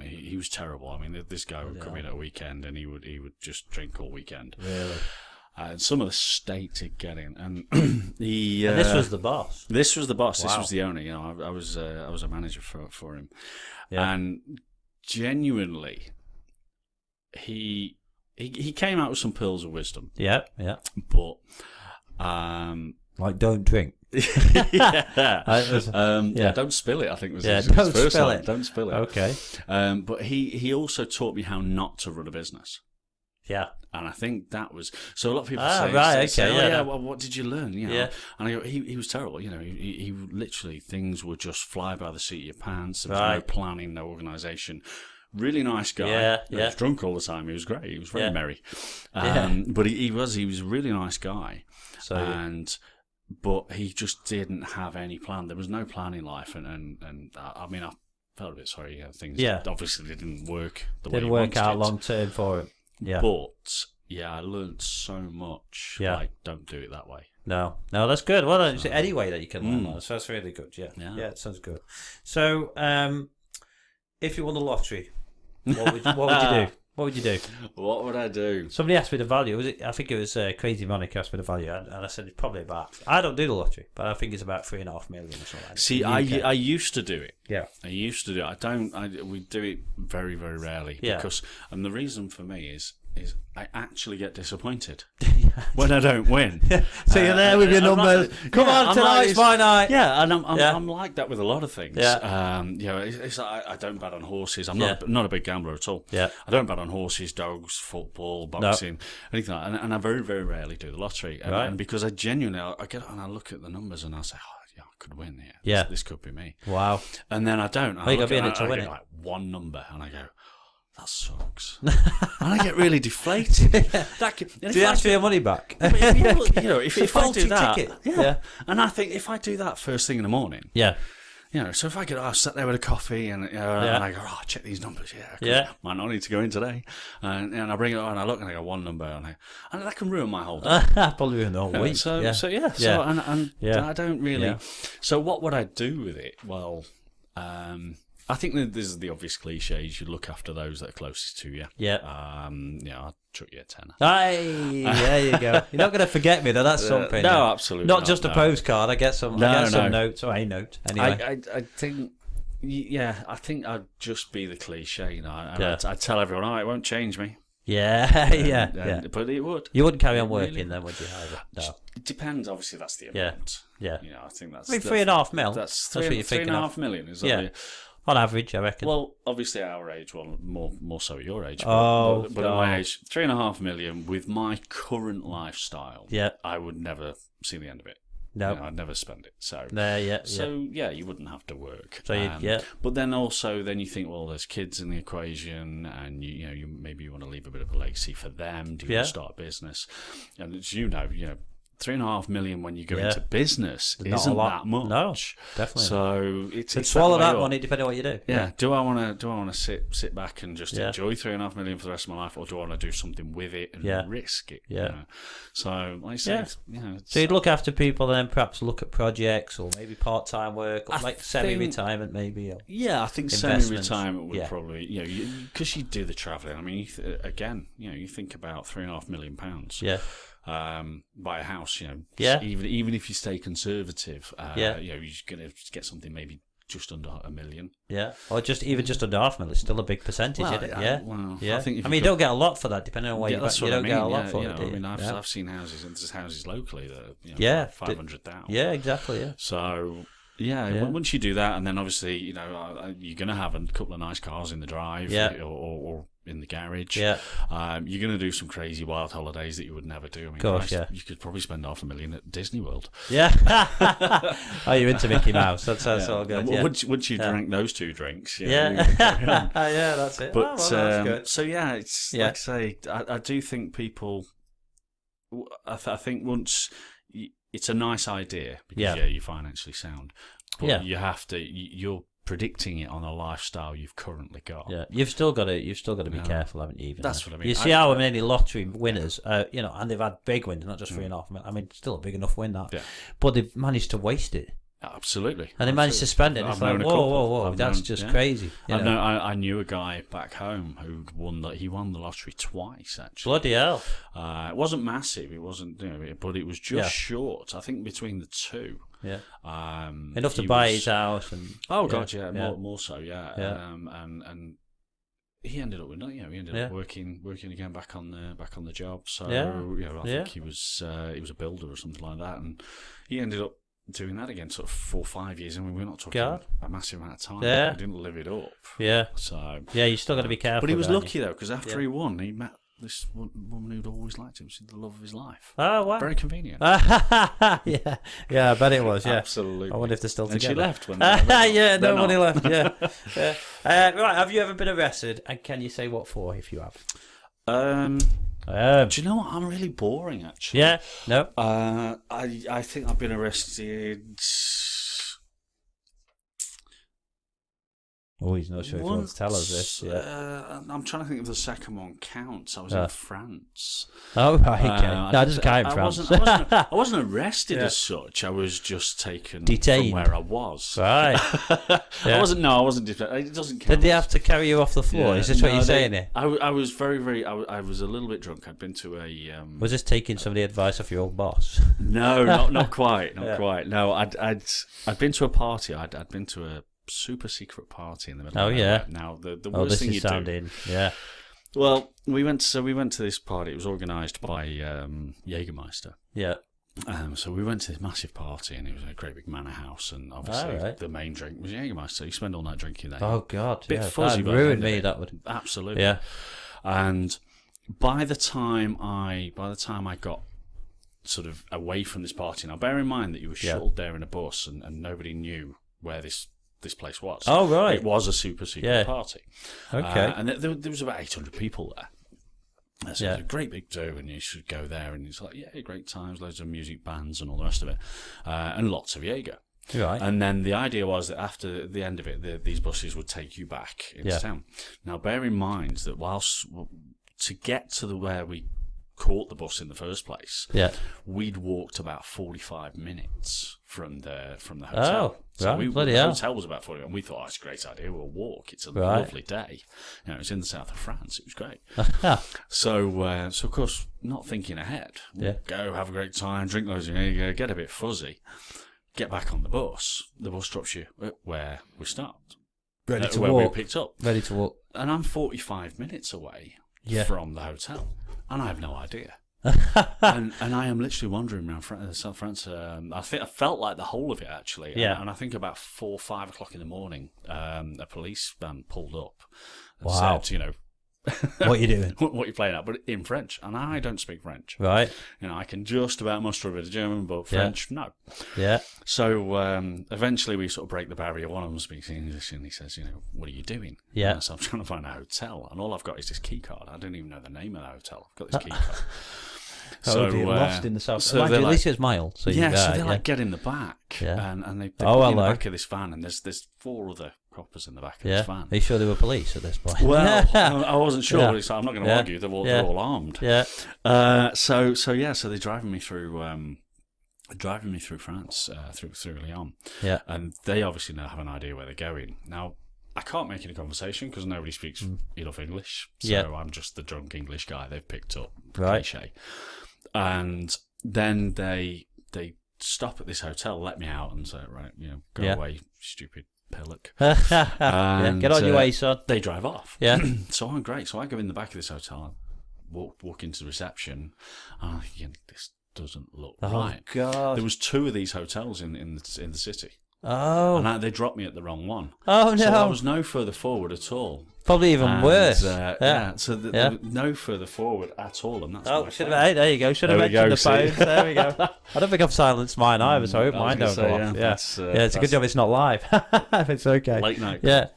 He was terrible. I mean, this guy would come in at a weekend and he would just drink all weekend. Really? And some of the state he'd get in, and and this was the boss. This was the boss. Wow. This was the owner. I was a manager for him, and genuinely, he came out with some pearls of wisdom. Yeah. But like don't drink. Don't spill it. I think was his first line. Don't spill it. Okay. But he also taught me how not to run a business. Yeah. And I think that was so. A lot of people well, what did you learn? And I go, he was terrible. He literally things would just fly by the seat of your pants. There was no planning, no organisation. Really nice guy. Yeah. He was drunk all the time. He was great. He was very merry. But he was a really nice guy. But he just didn't have any plan. There was no plan in life, and I mean, I felt a bit sorry. Things obviously didn't work. Didn't work out long term for him. Yeah, but I learned so much. Yeah, like don't do it that way. No, that's good. Well, it's any way that you can learn that. So that's really good. Yeah, it sounds good. So, if you won the lottery, what would you do? What would you do? What would I do? Somebody asked me the value. I think it was Crazy Monica asked me the value, and I said it's probably about. I don't do the lottery, but I think it's about 3.5 million or something. See, I used to do it. Yeah, I used to do it. We do it very, very rarely because, and the reason for me is I actually get disappointed when I don't win. So you're there with your numbers. Come on, tonight's my night. Yeah, and I'm like that with a lot of things. Yeah. It's like I don't bet on horses. I'm not a big gambler at all. Yeah. I don't bet on horses, dogs, football, boxing, anything like that. And I very, very rarely do the lottery. And because I genuinely, I get and I look at the numbers and I say, I could win here. This could be me. Wow. And then I don't. You got to be in it to win it. Like one number and I go, that sucks. And I get really deflated. Do you ask for your money back? If I do that, yeah. And I think if I do that first thing in the morning, yeah. So if I could, I sat there with a coffee and and I go, check these numbers, might not need to go in today, and I bring it on and I look and I go one number and that can ruin my whole day. Probably ruin the whole week. I don't really. Yeah. So what would I do with it? Well, I think that this is the obvious cliches. You look after those that are closest to you. Yeah. I'll chuck you a tenner. There you go. You're not going to forget me though. That's something. No, absolutely not just a postcard. I get some. I get some notes or a note. Anyway, I think. Yeah, I think I'd just be the cliche. I'd tell everyone, it won't change me. Yeah. But it would. You wouldn't carry on working then, would you? Either? No. It depends. Obviously, that's the amount. Yeah. I think that's. 3.5 mil. That's what you're thinking. 3.5 million. Is that on average, I reckon. Well, obviously at our age, more so at your age. But at my age, 3.5 million with my current lifestyle. Yeah. I would never see the end of it. No, I'd never spend it. So you wouldn't have to work. So but then you think, well, there's kids in the equation, and you maybe you want to leave a bit of a legacy for them. Do you want to start a business? And as you know, 3.5 million when you go into business isn't that much. No, definitely. So it's swallow that money depending on what you do. Yeah. Do I want to sit back and just enjoy 3.5 million for the rest of my life, or do I want to do something with it and risk it? Yeah. So like I say, so you'd look after people, and then perhaps look at projects or maybe part-time work, or like semi-retirement maybe. Or I think semi-retirement would probably because you do the travelling. I mean, you think about £3.5 million. Yeah. Buy a house, even if you stay conservative, you're going to get something maybe just under $1 million. Yeah, or just under $500,000. It's still a big percentage, isn't it? I think you don't get a lot for that, depending on where you don't get a lot for it. I've seen houses, and there's houses locally that are $500,000. Yeah, exactly. Yeah. So. Once you do that, and then obviously, you're going to have a couple of nice cars in the drive, or in the garage. Yeah. You're going to do some crazy wild holidays that you would never do. I mean, of course, you could probably spend $500,000 at Disney World. Yeah. You're into Mickey Mouse. That's all good. Well, once you drank those two drinks, that's it. But that's good. So it's like I say, I do think people. I think once. It's a nice idea because you're financially sound, but you have to. You're predicting it on a lifestyle you've currently got. Yeah, you've still got to be careful, haven't you? That's what I mean. You see how many lottery winners, and they've had big wins, not just 3.5 million. I mean, still a big enough win that, but they've managed to waste it. Absolutely. And they managed to spend it. It's like, whoa, that's just crazy. I knew a guy back home who won the lottery twice, actually. Bloody hell. It wasn't massive, it wasn't, but it was just short, I think, between the two. Yeah. Enough to buy his house. More so, and he ended up with working again back on the job. So I think he was a builder or something like that, and he ended up doing that again, sort of 4 or 5 years, and we're not talking a massive amount of time. Yeah, we didn't live it up. Yeah, so you still got to be careful. But he was lucky though, because after he won, he met this woman who'd always liked him. She's the love of his life. Oh wow, very convenient. I bet it was. Yeah, absolutely. I wonder if they're still together. And she left when. Nobody left. Yeah. Right, have you ever been arrested? And can you say what for if you have? Do you know what? I'm really boring, actually. Yeah. No. I think I've been arrested. Oh, he's not sure if he wants to tell us this. I'm trying to think if the second one counts. I was in France. Oh, right, okay. No, it doesn't count in France. I wasn't arrested as such. I was just detained from where I was. Right. I wasn't detained. It doesn't count. Did they have to carry you off the floor? Is this what you're saying here? I was very. I was a little bit drunk. I'd been to a. Was this taking some of the advice off your old boss? No, not quite. Not quite. No, I'd been to a party. I'd been to a super secret party in the middle. Oh yeah. Now the worst thing you do. Yeah. Well, we went to this party. It was organised by Jägermeister. Yeah. So we went to this massive party, and it was a great big manor house, and obviously the main drink was Jägermeister. You spend all night drinking there. Oh God, bit fuzzy, that ruined me. That would absolutely. Yeah. And by the time I got sort of away from this party, now bear in mind that you were shuttled there in a bus, and nobody knew where this this place was. Oh, right. It was a super secret party. Okay. And there was about 800 people there. So it's a great big do, and you should go there. And it's like, yeah, great times, loads of music bands and all the rest of it, and lots of Jaeger. Right. And then the idea was that after the end of it, these buses would take you back into town. Now, bear in mind that whilst to get to where we caught the bus in the first place, we'd walked about 45 minutes from the hotel. Oh, right. The hotel was about 40 minutes, and we thought, oh, it's a great idea, we'll walk. It's a lovely day. It's in the south of France. It was great. So of course, not thinking ahead, we'll go have a great time, drink loads of Jaeger, get a bit fuzzy, get back on the bus. The bus drops you where we stopped. Ready to where walk. we picked up. Ready to walk. And I'm 45 minutes away from the hotel, and I have no idea. and I am literally wandering around South France. I felt like the whole of it, actually. And I think about 4 or 5 o'clock in the morning, a police van pulled up and said, what are you doing? what are you playing at? But in French, and I don't speak French. Right. I can just about muster a bit of German, but French, no. Yeah. So eventually we sort of break the barrier. One of them speaks English, and he says, what are you doing? Yeah. So I'm trying to find a hotel, and all I've got is this key card. I don't even know the name of the hotel. I've got this key card. So you're lost in the south. So at least it's mild. So so they like get in the back, and they put you in the back of this van, and there's 4 other coppers in the back of this van. Are you sure they were police at this point? Well, I wasn't sure. But I'm not going to argue. They're all armed. Yeah. So they're driving me through France, through Lyon. Yeah. And they obviously now have an idea where they're going. Now, I can't make any conversation because nobody speaks enough English. So I'm just the drunk English guy they've picked up. Right. Cliche. And then they stop at this hotel, let me out, and say, right, go away, stupid pillock. Get on your way, son. They drive off. Yeah. So I'm great. So I go in the back of this hotel, walk into the reception, and I'm thinking, this doesn't look right. Oh, God. There was 2 of these hotels in the city. Oh. And they dropped me at the wrong one. Oh, no. So I was no further forward at all. Probably even worse. So there was no further forward at all. And that's there you go. Should have mentioned the phone. There we go. I don't think I've silenced mine either, so I hope mine don't go off. It's a good job it's not live. If it's okay. Late night. Yeah.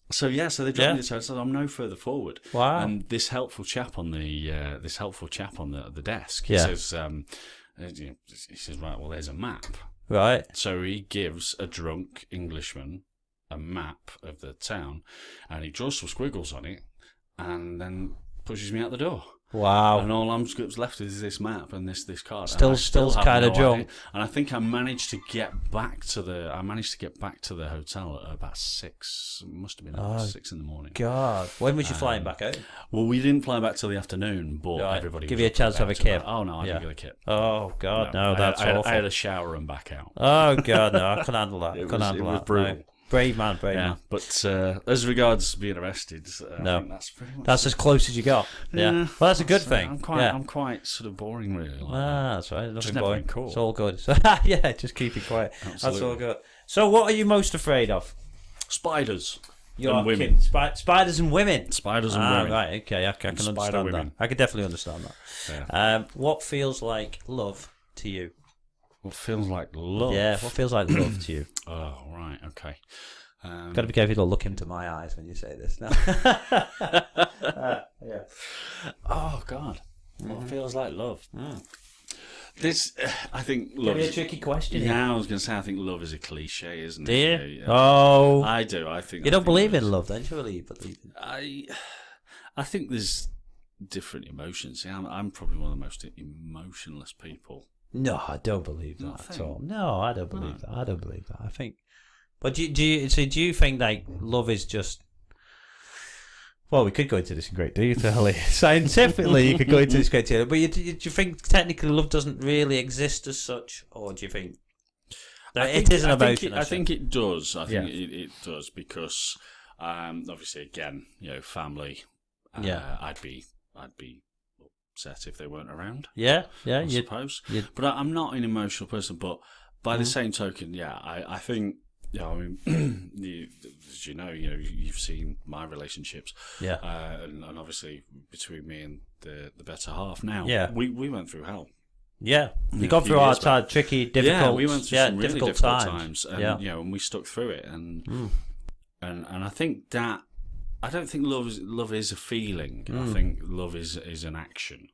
So they dropped me this hotel. I'm no further forward. Wow. And this helpful chap on the desk, he says, right, well, there's a map. Right. So he gives a drunk Englishman a map of the town, and he draws some squiggles on it, and then pushes me out the door. Wow. And all I'm left with is this map and this card. Still kind of drunk. And I think I managed to get back to the hotel at about 6. It must have been about 6 in the morning. God. When was you flying back out? Well, we didn't fly back till the afternoon, but everybody give you a chance to have a kip. Oh no, I didn't get a kip. Oh God, no, that's awful. I had a shower and back out. Oh God, no, I couldn't handle that. It was brutal. No. Brave man. But as regards being arrested, I think that's pretty much that's as close as you got. Yeah. Well, that's a good thing. I'm quite sort of boring, really. That's right. Nothing boring. Cool. It's all good. Just keep it quiet. Absolutely. That's all good. So, what are you most afraid of? Spiders. And women. Spiders and women. Spiders and women. Right. Okay. I can understand women. that. I can definitely understand that. Yeah. What feels like love to you? What feels like love? Yeah. What feels like love to you? Oh, right. Okay. Got to be careful you don't look into my eyes when you say this. No. Yeah. Oh God. What feels like love? This, I think, love. Could be a tricky question. Yeah, I was going to say, I think love is a cliche, isn't it? Do you? Oh. I do. I think. You don't believe in love, then? Surely you believe in it. I think there's different emotions. See, I'm probably one of the most emotionless people. No, I don't believe that at all. No, I don't believe that. I don't believe that. I think. But do you think like love is just? Well, we could go into this in great detail. Scientifically, you could go into this great detail. But do you think technically love doesn't really exist as such, or do you think it is an emotion? I think it does. I think it does because obviously, again, family. I'd be upset if they weren't around. Yeah, I suppose. But I'm not an emotional person. But by the same token, I think. Yeah, I mean, as you know, you've seen my relationships. Yeah. And obviously between me and the better half now, yeah. we went through hell. Yeah, you got through hard times, tricky, difficult. Yeah, we went through some really difficult times, and and we stuck through it, and I think that I don't think love is a feeling. I think love is an action.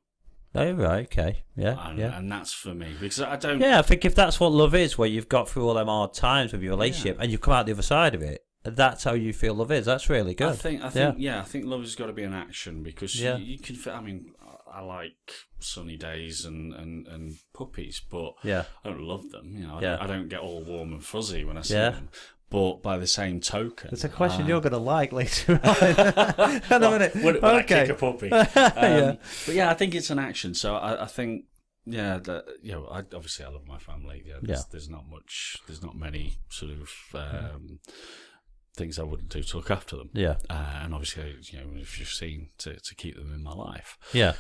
Oh, right, okay, and that's for me because I don't. Yeah, I think if that's what love is, where you've got through all them hard times with your relationship, and you come out the other side of it, that's how you feel love is. That's really good. I think love has got to be an action because you can. I mean, I like sunny days and puppies, but I don't love them. You know, I don't get all warm and fuzzy when I see them. But by the same token, it's a question you're going to like later on. Hang on a minute. When I kick a puppy, but I think it's an action. So I think. Yeah, obviously I love my family. There's not many sort of things I wouldn't do to look after them. Yeah, and obviously, if you've seen to keep them in my life. Yeah.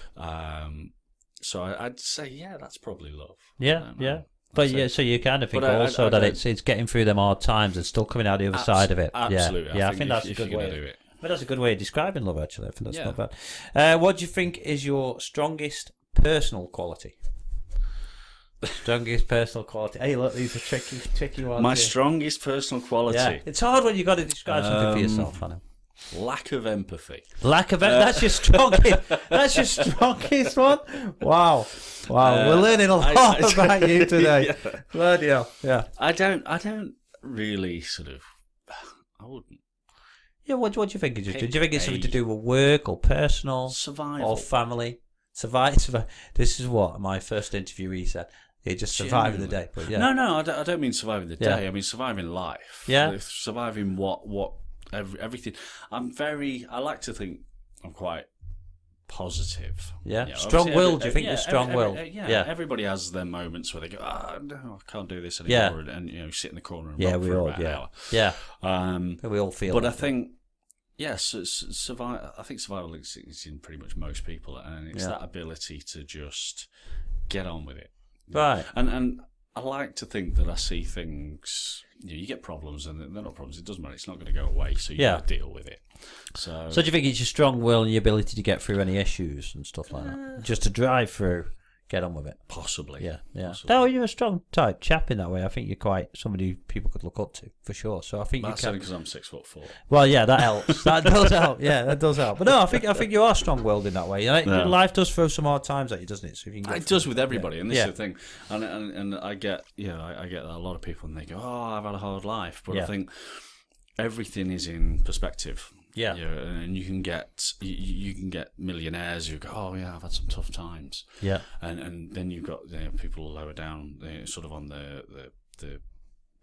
So I'd say that's probably love. Yeah. But so you kind of think also that it's getting through them hard times and still coming out the other side of it. Absolutely. Yeah, I think that's a good way. Do it. But that's a good way of describing love. Actually, I think that's not bad. What do you think is your strongest personal quality? Strongest personal quality. Hey, look, these are tricky ones. My strongest personal quality. Yeah. It's hard when you got to describe something for yourself, I know. Lack of empathy. That's your strongest. That's your strongest one. Wow. We're learning a lot about you today. Bloody hell. Yeah. I don't really sort of. I wouldn't. Yeah. What do you think? Do you think it's something to do with work or personal, survival, or family? Survive. This is what my first interviewee said. He just surviving the day. But No, I don't mean surviving the day. I mean surviving life. Yeah. Surviving everything. I like to think I'm quite positive. Yeah. Strong-willed. Do you think you're strong-willed? Yeah. Everybody has their moments where they go, no, I can't do this anymore. And sit in the corner and rock for about an hour. Yeah. We all feel But I think... Yes, I think survival is in pretty much most people, and it's that ability to just get on with it. Right. And I like to think that I see things. You get problems, and they're not problems. It doesn't matter. It's not going to go away, so you got to deal with it. So do you think it's your strong will and your ability to get through any issues and stuff like that, just to drive through? Get on with it. Possibly. Yeah. No, you're a strong type chap in that way. I think you're quite somebody people could look up to, for sure. So I think that's because I'm 6'4". Well, yeah, that helps. That does help. Yeah, that does help. But no, I think you are strong-willed in that way. Life does throw some hard times at you, doesn't it? So if you can it does with everybody, and this is the thing. And I get, I get a lot of people, and they go, "Oh, I've had a hard life," but I think everything is in perspective. Yeah, and you can get millionaires who go, oh yeah, I've had some tough times. Yeah, and then you've got people lower down, sort of on the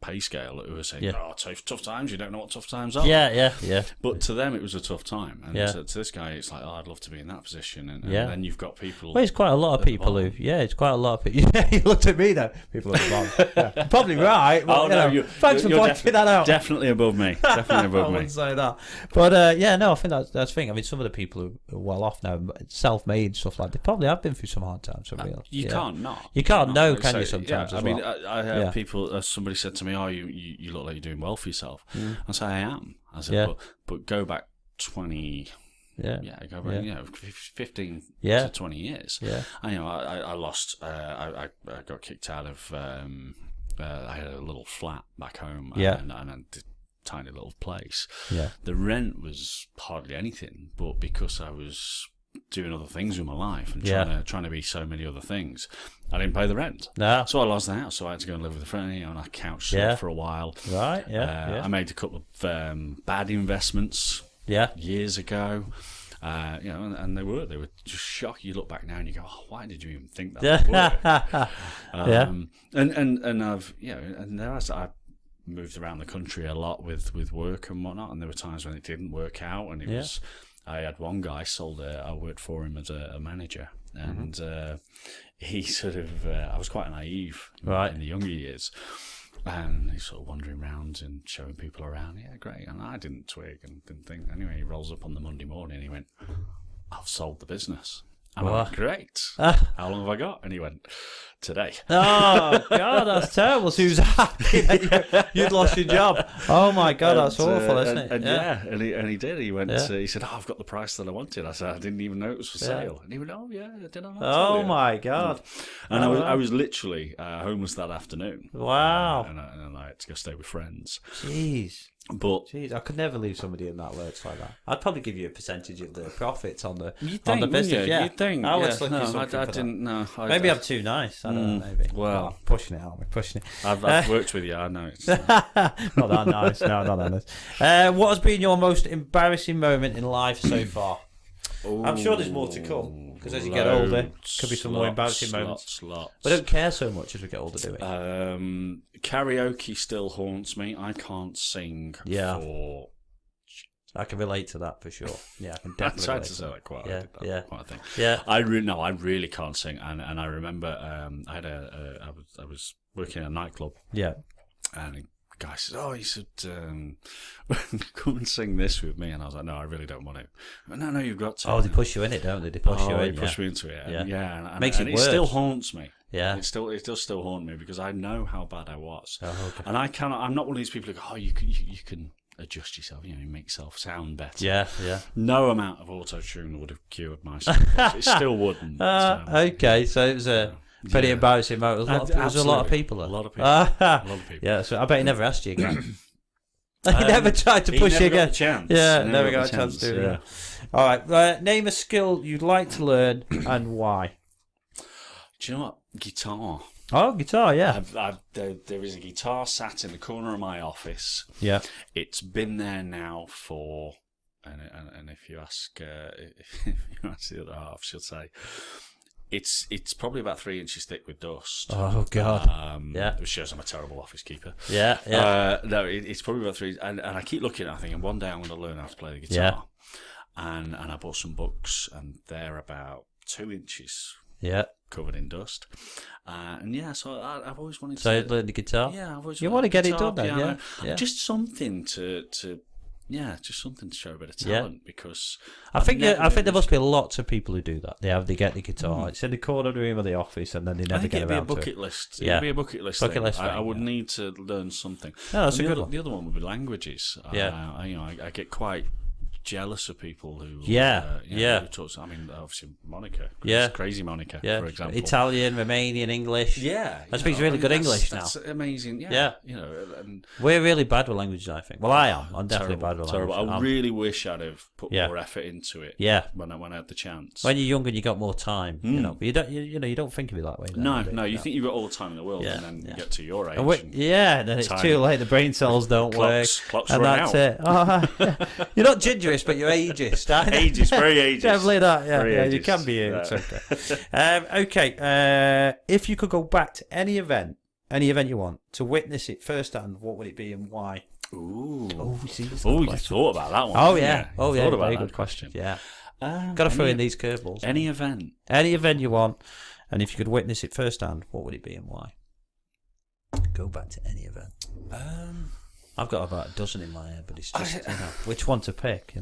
pay scale who are saying, oh, tough times. You don't know what tough times are. Yeah. But to them, it was a tough time, and to this guy, it's like, oh, I'd love to be in that position. And then you've got people. Well, it's quite a lot of people who. Yeah, it's quite a lot of people. Yeah, you looked at me now. People at the bottom. Probably right. But, thanks for pointing that out. Definitely above me. Definitely above me. I wouldn't say that. But I think that's the thing. I mean, some of the people who are well off now, self-made stuff like, they probably have been through some hard times for real. You can't not. You can't know, can you? Sometimes. I mean, I have people. Somebody said to me, "Oh, you look like you're doing well for yourself." I say, I am. I said, but go back 20. Go back, 15 to 20 years. Yeah, I lost. I got kicked out of. I had a little flat back home. And a tiny little place. Yeah, the rent was hardly anything, but because I was doing other things with my life and trying to be so many other things, I didn't pay the rent. No. So I lost the house, so I had to go and live with a friend, and I couch surfed for a while. Right, I made a couple of bad investments years ago. And they were just shocked. You look back now and you go, oh, why did you even think that would work? And I've I've moved around the country a lot with work and whatnot, and there were times when it didn't work out, and it was. I had one guy I worked for him as a manager, and he sort of, I was quite naive in the younger years, and he's sort of wandering around and showing people around. Yeah, great. And I didn't twig and didn't think. Anyway, he rolls up on the Monday morning and he went, I've sold the business. And I went, great. How long have I got? And he went, today. Oh, God, that's terrible. So he was happy that you'd lost your job. Oh, my God, that's awful, isn't it? And he did. He went, he said, I've got the price that I wanted. I said, I didn't even know it was for sale. And he went, oh, yeah, did I not tell you? My God. And I was literally homeless that afternoon. Wow. And I had to go stay with friends. Jeez. But I could never leave somebody in that lurch like that. I'd probably give you a percentage of the profits on the business. Yeah, you'd think. I would slip you something. I didn't know. Maybe I'm too nice. I don't know. Maybe. Well, pushing it, aren't we? Pushing it. I've worked with you. I know it's not that nice. No, not that nice. What has been your most embarrassing moment in life so far? Ooh, I'm sure there's more to come because as you get older, could be some more embarrassing moments. Lots. But I don't care so much as we get older, do we? Karaoke still haunts me. I can't sing for. I can relate to that for sure. Yeah, I can definitely. I tried to say that quite. Quite a thing. Yeah. I really can't sing, and I remember I was working at a nightclub. Yeah. And a guy said, "Oh, you should come and sing this with me." And I was like, "No, I really don't want to." But, no, you've got to. Oh, they push you in it, don't they? They push you in. They push me into it. Yeah. Makes it worse. It still haunts me. Yeah, it does still haunt me because I know how bad I was, okay. And I'm not one of these people who go, "Oh, you can adjust yourself, you make yourself sound better." Yeah. No amount of auto-tune would have cured my singing. It still wouldn't. Okay, so it was a pretty embarrassing moment. There was a lot of people there. A lot of people. Yeah, so I bet he never asked you again. He never tried to push you again. Never got a chance to do that. All right, name a skill you'd like to learn and why. Do you know what? Guitar. Oh, guitar, yeah. There is a guitar sat in the corner of my office. Yeah. It's been there now for, and if you ask the other half, she'll say, it's probably about 3 inches thick with dust. Oh, God. It shows I'm a terrible office keeper. Yeah. No, it's probably about 3, and I keep looking at it, thinking, one day I'm going to learn how to play the guitar. Yeah. And I bought some books, and they're about 2 inches. Yeah. Covered in dust, so I've always wanted to. So you learn the guitar. Yeah, I've always. You want to get it done, then? Yeah. Just something to show a bit of talent because I think there must be lots of people who do that. They get the guitar. It's in the corner of the room of the office, and then they never get around to it. It'd be a bucket list. It'd be a bucket list. I would need to learn something. No, that's a good one. The other one would be languages. I get quite jealous of people who who talk, I mean, obviously Monica, crazy Monica, for example, Italian, Romanian, English. I speak really good English now. That's amazing. And we're really bad with languages. I think. Well, I am. I'm definitely bad with language. I really wish I'd have put more effort into it. Yeah. When I had the chance. When you're younger, you got more time. But you don't. You don't think of it that way. No. You think you've got all the time in the world, and then you get to your age. And then it's too late. The brain cells don't work. Clocks and run that's out. It. You're not gingerist, but you're ageist. Very ageist. Definitely that. Yeah, you ageist. can be. It's okay. Okay. If you could go back to any event you want to witness it firsthand, what would it be and why? Ooh. You thought about that one. Oh yeah. Thought about very that good question. Yeah. Got to throw in these curveballs. Any event you want, and if you could witness it firsthand, what would it be and why? Go back to any event. I've got about a dozen in my head, but it's just which one to pick.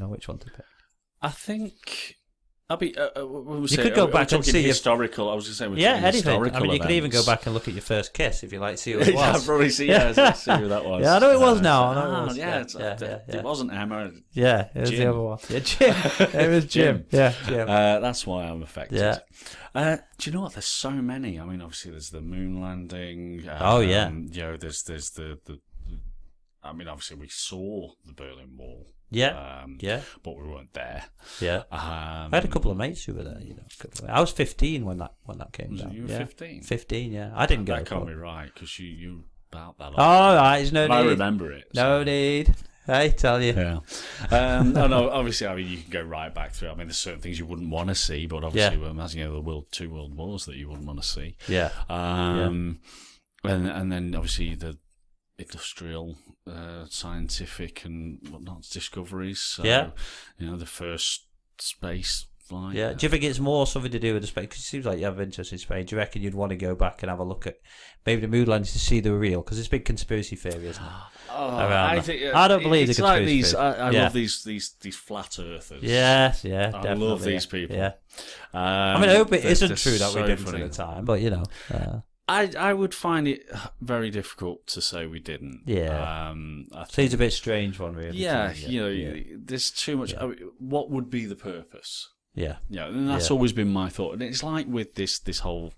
I think I'll be. You could go back and see historical. I was just saying, anything. I mean, you could even go back and look at your first kiss if you like to see who it was. I'll probably see. See who that was. I know it was now. It wasn't Emma. Yeah, it was the other one. Yeah, Jim. It was Jim. Yeah, Jim. That's why I'm affected. Yeah. Do you know what? There's so many. I mean, obviously, there's the moon landing. There's the. I mean, obviously, we saw the Berlin Wall. But we weren't there. Yeah. I had a couple of mates who were there. I was 15 when that came down. You were 15. 15. Yeah. I didn't go. That can't be right because you about that. Oh, right. There's no need. I remember it. No need. I tell you. Yeah. No, obviously, I mean, you can go right back through. I mean, there's certain things you wouldn't want to see, but obviously, as you know, two world wars that you wouldn't want to see. Yeah. And then obviously the industrial, scientific and whatnot discoveries. So, the first space like. Yeah. Do you think it's more something to do with the Spain? Because it seems like you have interest in Spain. Do you reckon you'd want to go back and have a look at maybe the Midlands to see the real? Because it's a big conspiracy theory, isn't it? I don't believe the conspiracy theory. I love these flat earthers. Yes, yeah, I definitely. love these people. Yeah. I mean, I hope it isn't true that we didn't at the time, but you know. I would find it very difficult to say we didn't. Yeah. Seems a bit strange one, really. Yeah, there's too much. I mean, what would be the purpose? Yeah. Yeah, and that's always been my thought. And it's like with this whole,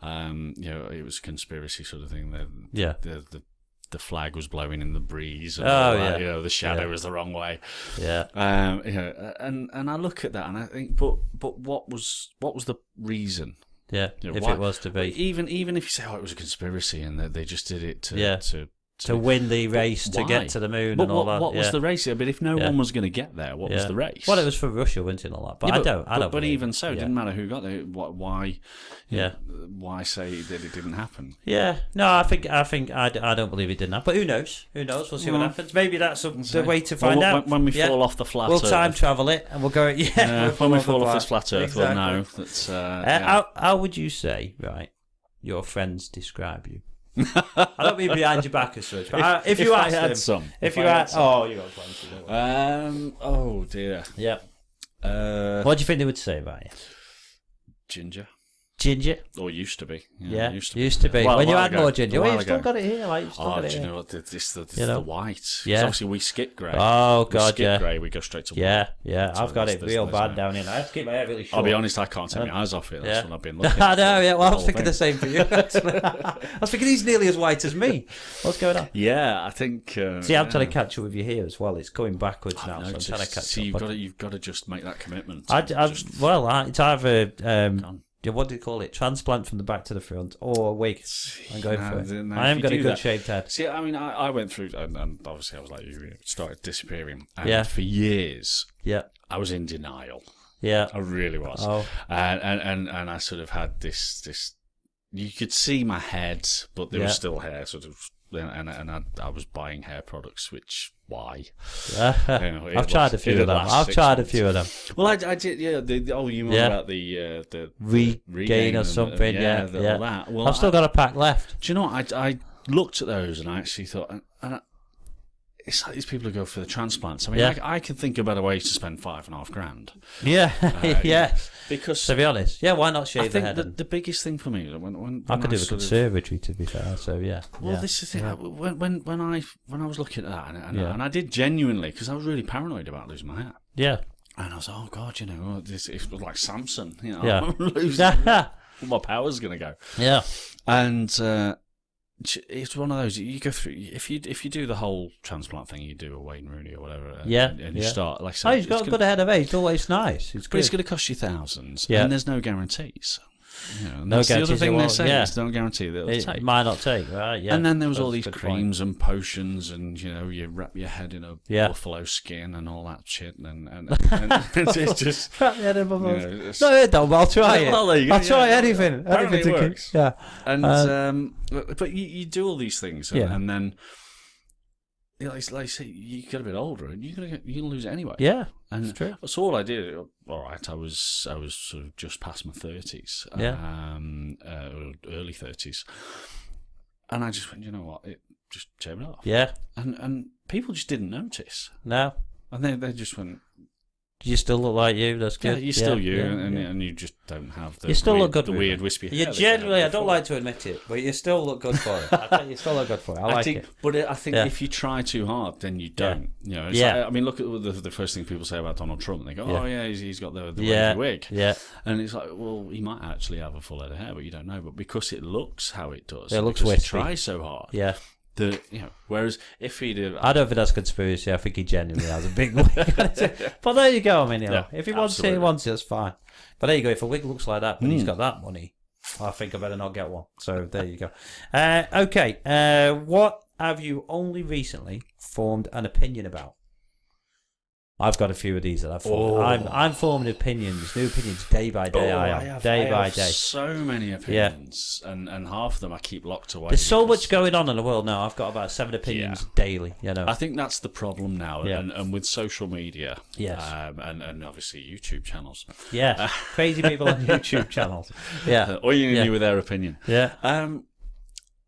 it was a conspiracy sort of thing. The flag was blowing in the breeze. And the shadow was the wrong way. Yeah. And I look at that and I think, but what was the reason? Yeah, if it was to be. Even if you say, it was a conspiracy and they just did it to win the race to get to the moon and all that. What was the race? But if no one was going to get there, what was the race? Well, it was for Russia, wasn't it, and all that. But I don't. But even so, it didn't matter who got there. Why? Why say that it didn't happen? Yeah. No, I don't believe it didn't happen. But who knows? Who knows? We'll see what happens. Maybe that's the way to find out. When we fall off the flat Earth. We'll time travel it and we'll go. When we fall off this flat Earth, we'll know. That's, how would you say, your friends describe you? I don't mean behind your back as such, but if you asked them, some, you got plenty. Oh dear. Yeah. What do you think they would say about you? Ginger. Or used to be. Used to be. When you had more ginger. Well, you've still got it here. Do you know what? This the white. Yeah. Obviously, we skip grey. Oh, God, we skip grey, we go straight to white. Yeah. I've got it real bad down here. I have to keep my hair really short. I'll be honest, I can't take my eyes off it. That's what I've been looking at. I know, yeah. Well, I was thinking the same for you. I was thinking he's nearly as white as me. What's going on? Yeah, I think... See, I'm trying to catch up with you here as well. It's going backwards now, so I'm trying to catch up. See, you've got to just make that commitment. It's either... what do you call it? Transplant from the back to the front, or wig? I'm going for it. I am got a good shaped head. See, I mean, I went through, and obviously I was like you, started disappearing. And for years, I was in denial. Yeah, I really was. Oh. And I sort of had this. You could see my head, but there was still hair, sort of. And I was buying hair products, which why? I've tried a few of them. Well, I did. Yeah. You know about the regain or something. All that. Well, I've still got a pack left. Do you know what? I looked at those and I actually thought, it's like these people who go for the transplants. I mean, I can think of better ways to spend $5,500. Yeah, Because to be honest, why not shave the head? I think the biggest thing for me when I could do a conservatory, to be fair. So this is the thing. When I was looking at that, and I did genuinely, because I was really paranoid about losing my hair. Yeah, and I was like, oh God, it was like Samson. Yeah, I'm losing. My power's gonna go. Yeah, and. It's one of those you go through. If you do the whole transplant thing, you do a Wayne Rooney or whatever. And you start like. He's got a good head of age. It's always nice. But it's going to cost you thousands, and there's no guarantees. No guarantees. The other thing they say is don't guarantee that it'll take. It might not take, right? Yeah. And then there was all these creams and potions, and you wrap your head in a buffalo skin and all that shit, and it's just wrap your head in a buffalo. No, don't. I'll try it. I'll try anything. Apparently it works. Yeah. And but you do all these things, and then. Like I say, you get a bit older, and you're gonna lose it anyway. Yeah, and that's true. So all I did, all right, I was sort of just past my 30s, early 30s, and I just went, you know what, just shave it off. Yeah, and people just didn't notice. No, and they just went. You still look like you. That's good. Yeah, you're still you, and you just don't have the. You still look good. The weird wispy hair. You generally, I don't like to admit it, but you still look good for it. I think you still look good for it. I think, it. But I think if you try too hard, then you don't. Like, I mean, look at the first thing people say about Donald Trump. They go, "Oh yeah, he's got the wavy wig." Yeah, and it's like, well, he might actually have a full head of hair, but you don't know. But because it looks how it does, it looks wispy. He tries so hard. Yeah. Whereas if he'd have, I don't think that's conspiracy. I think he genuinely has a big wig. But there you go. I mean, if he wants it, he wants it. That's fine. But there you go. If a wig looks like that, but he's got that money, I think I better not get one. So there you go. Okay. What have you only recently formed an opinion about? I've got a few of these that I've formed. I'm forming opinions, new opinions, day by day. I have day by day. So many opinions, and half of them I keep locked away. There's so much going on in the world now. I've got about 7 opinions daily. I think that's the problem now, and with social media, and obviously YouTube channels. Yeah, crazy people on YouTube channels. Yeah, all you need with their opinion. Yeah.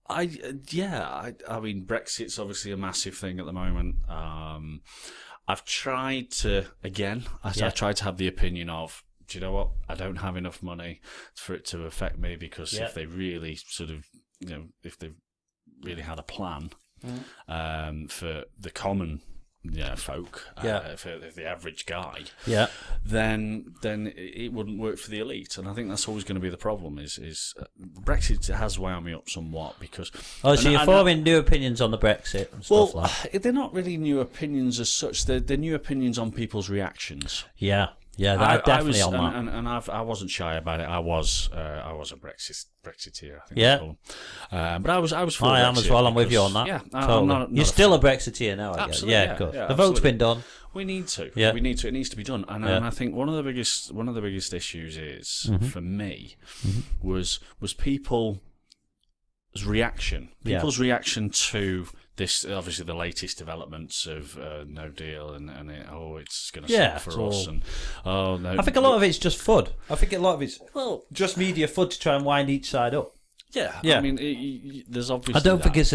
I mean, Brexit's obviously a massive thing at the moment. I've tried to, again, I tried to have the opinion of, do you know what? I don't have enough money for it to affect me, because if they really sort of, if they really had a plan for the common folk, for the average guy, then it wouldn't work for the elite, and I think that's always going to be the problem. Is Brexit has wound me up somewhat, because so you're forming new opinions on the Brexit and stuff like that. They're not really new opinions as such. They're new opinions on people's reactions. Yeah, definitely on that. And I wasn't shy about it. I was a Brexiteer, I think. But I was for I am Brexit as well. I'm with you on that. Yeah, totally. You're still a Brexiteer now, I guess. Yeah, of course. The vote's been done. We need to. Yeah. We need to. It needs to be done. And I think one of the biggest issues is for me was people's reaction. People's reaction to this, obviously, the latest developments of no deal and it's going to suck for us. And no. I think a lot of it's just FUD. I think a lot of it's just media FUD to try and wind each side up. Yeah. I mean, there's obviously. I don't think it's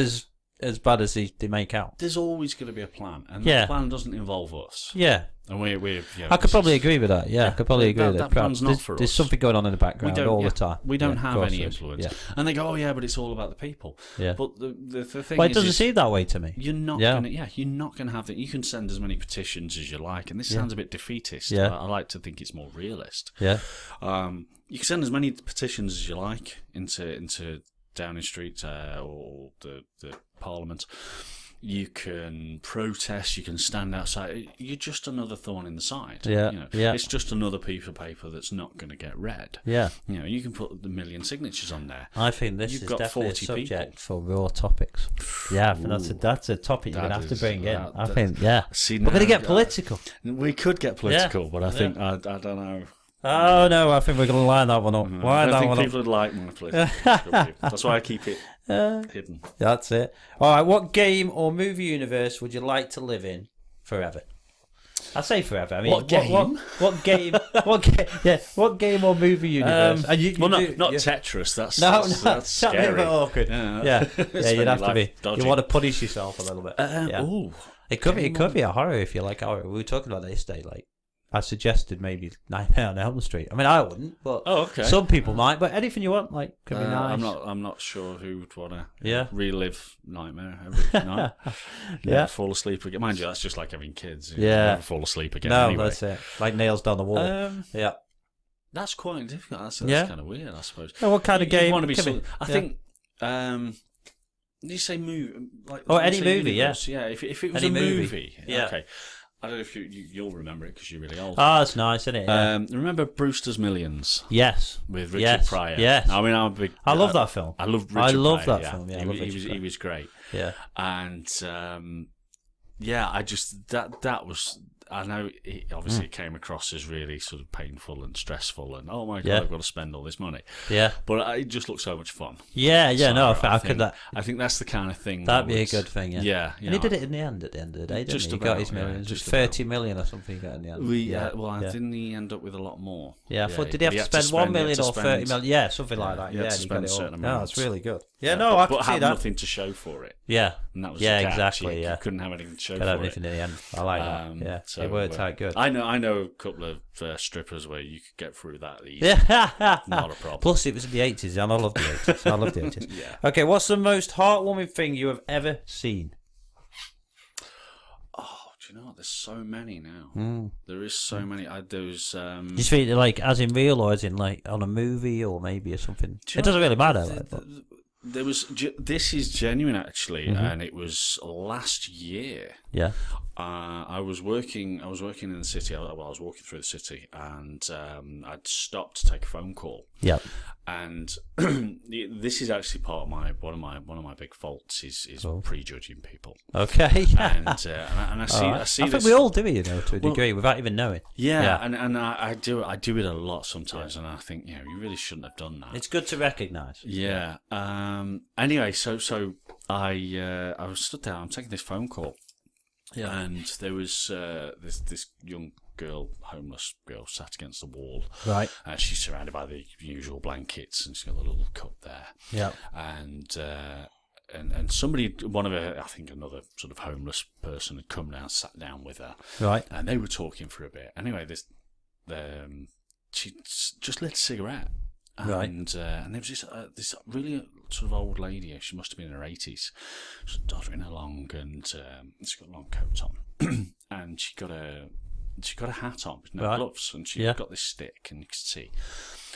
as bad as they make out. There's always going to be a plan, and that plan doesn't involve us. Yeah. And we're I could probably agree with that. I could probably agree with that. Plan's not for us. There's something going on in the background all the time. We don't have any influence. And they go, but it's all about the people. Yeah. But the thing it doesn't seem that way to me. You're not gonna have that. You can send as many petitions as you like, and this sounds a bit defeatist. I like to think it's more realist. Yeah. You can send as many petitions as you like into Downing Street or the Parliament. You can protest, you can stand outside. You're just another thorn in the side. It's just another piece of paper that's not going to get read. You can put the 1 million signatures on there. I think this is definitely a subject for raw topics. I think that's a topic you're going to have to bring in. I think, we're going to get political. We could get political, but I think, I don't know. Oh no, I think we're going to line that one up. I don't think people would like my political. That's why I keep it hidden. That's it. All right, what game or movie universe would you like to live in forever? I say forever. I mean, what game? What game? What game or movie universe? Not Tetris. That's scary. A bit awkward. You'd have to be. Dodgy. You want to punish yourself a little bit. It could be a horror if you like horror. We were talking about that yesterday. Like, I suggested maybe Nightmare on Elm Street. I mean, I wouldn't, but some people might. But anything you want, like, could be nice. I'm not sure who would want to relive Nightmare every night. Fall asleep again. Mind you, that's just like having kids. You never fall asleep again. No, anyway. that's it. Like nails down the wall. That's quite difficult. That's kind of weird, I suppose. What kind of game? You want to be I think. Did you say movie? Like, any movie? Universe? Yeah. If it was any a movie. Yeah. Okay. I don't know if you'll remember it because you're really old. Oh, it's nice, isn't it? Yeah. Remember Brewster's Millions? Yes. With Richard Pryor? Yes. I mean, I'm a big... I love that film. I love Richard Pryor. That film, yeah. He was great. Yeah. And, I just... That was... I know it came across as really sort of painful and stressful and, oh my God, I've got to spend all this money. Yeah. But it just looks so much fun. I think that's the kind of thing. That'd be a good thing, Yeah. And he did it in the end, at the end of the day, didn't he? He got his millions. Just 30 million or something he got in the end. Didn't he end up with a lot more? Yeah, did he have to spend 1 million or 30 million? Yeah, something like that. He had to spend a certain amount. No, it's really good. I could see that. But had nothing to show for it. Yeah. And that was the catch. Exactly. You couldn't have anything to show for it. Couldn't have anything in the end. I like that. Yeah, so it worked out good. I know a couple of strippers where you could get through that easy. Not a problem. Plus, it was in the 80s, and I love the 80s. Okay, what's the most heartwarming thing you have ever seen? Oh, do you know what? There's so many now. There is so many. Those. You speak like as in real or as in like on a movie or maybe or something? It doesn't really matter. There was. This is genuine actually, and it was last year. Yeah. I was working in the city. I was walking through the city, and I'd stopped to take a phone call. Yeah. And this is actually part of one of my big faults is prejudging people. Okay. and I see. I think we all do it, to a degree, without even knowing. Yeah. And I do it a lot sometimes, and I think you really shouldn't have done that. It's good to recognise. Yeah. Anyway, so I was stood there. I'm taking this phone call. Yeah. And there was this young girl, homeless girl, sat against the wall. Right. She's surrounded by the usual blankets, and she's got a little cup there. Yeah. And somebody, one of her, I think another sort of homeless person, had come down, sat down with her. Right. And they were talking for a bit. Anyway, she just lit a cigarette. Right. And there was this really sort of old lady. She must have been in her 80s. She was doddering along, and she got a long coat on, and she got a hat on with no gloves, and she got this stick, and you could see.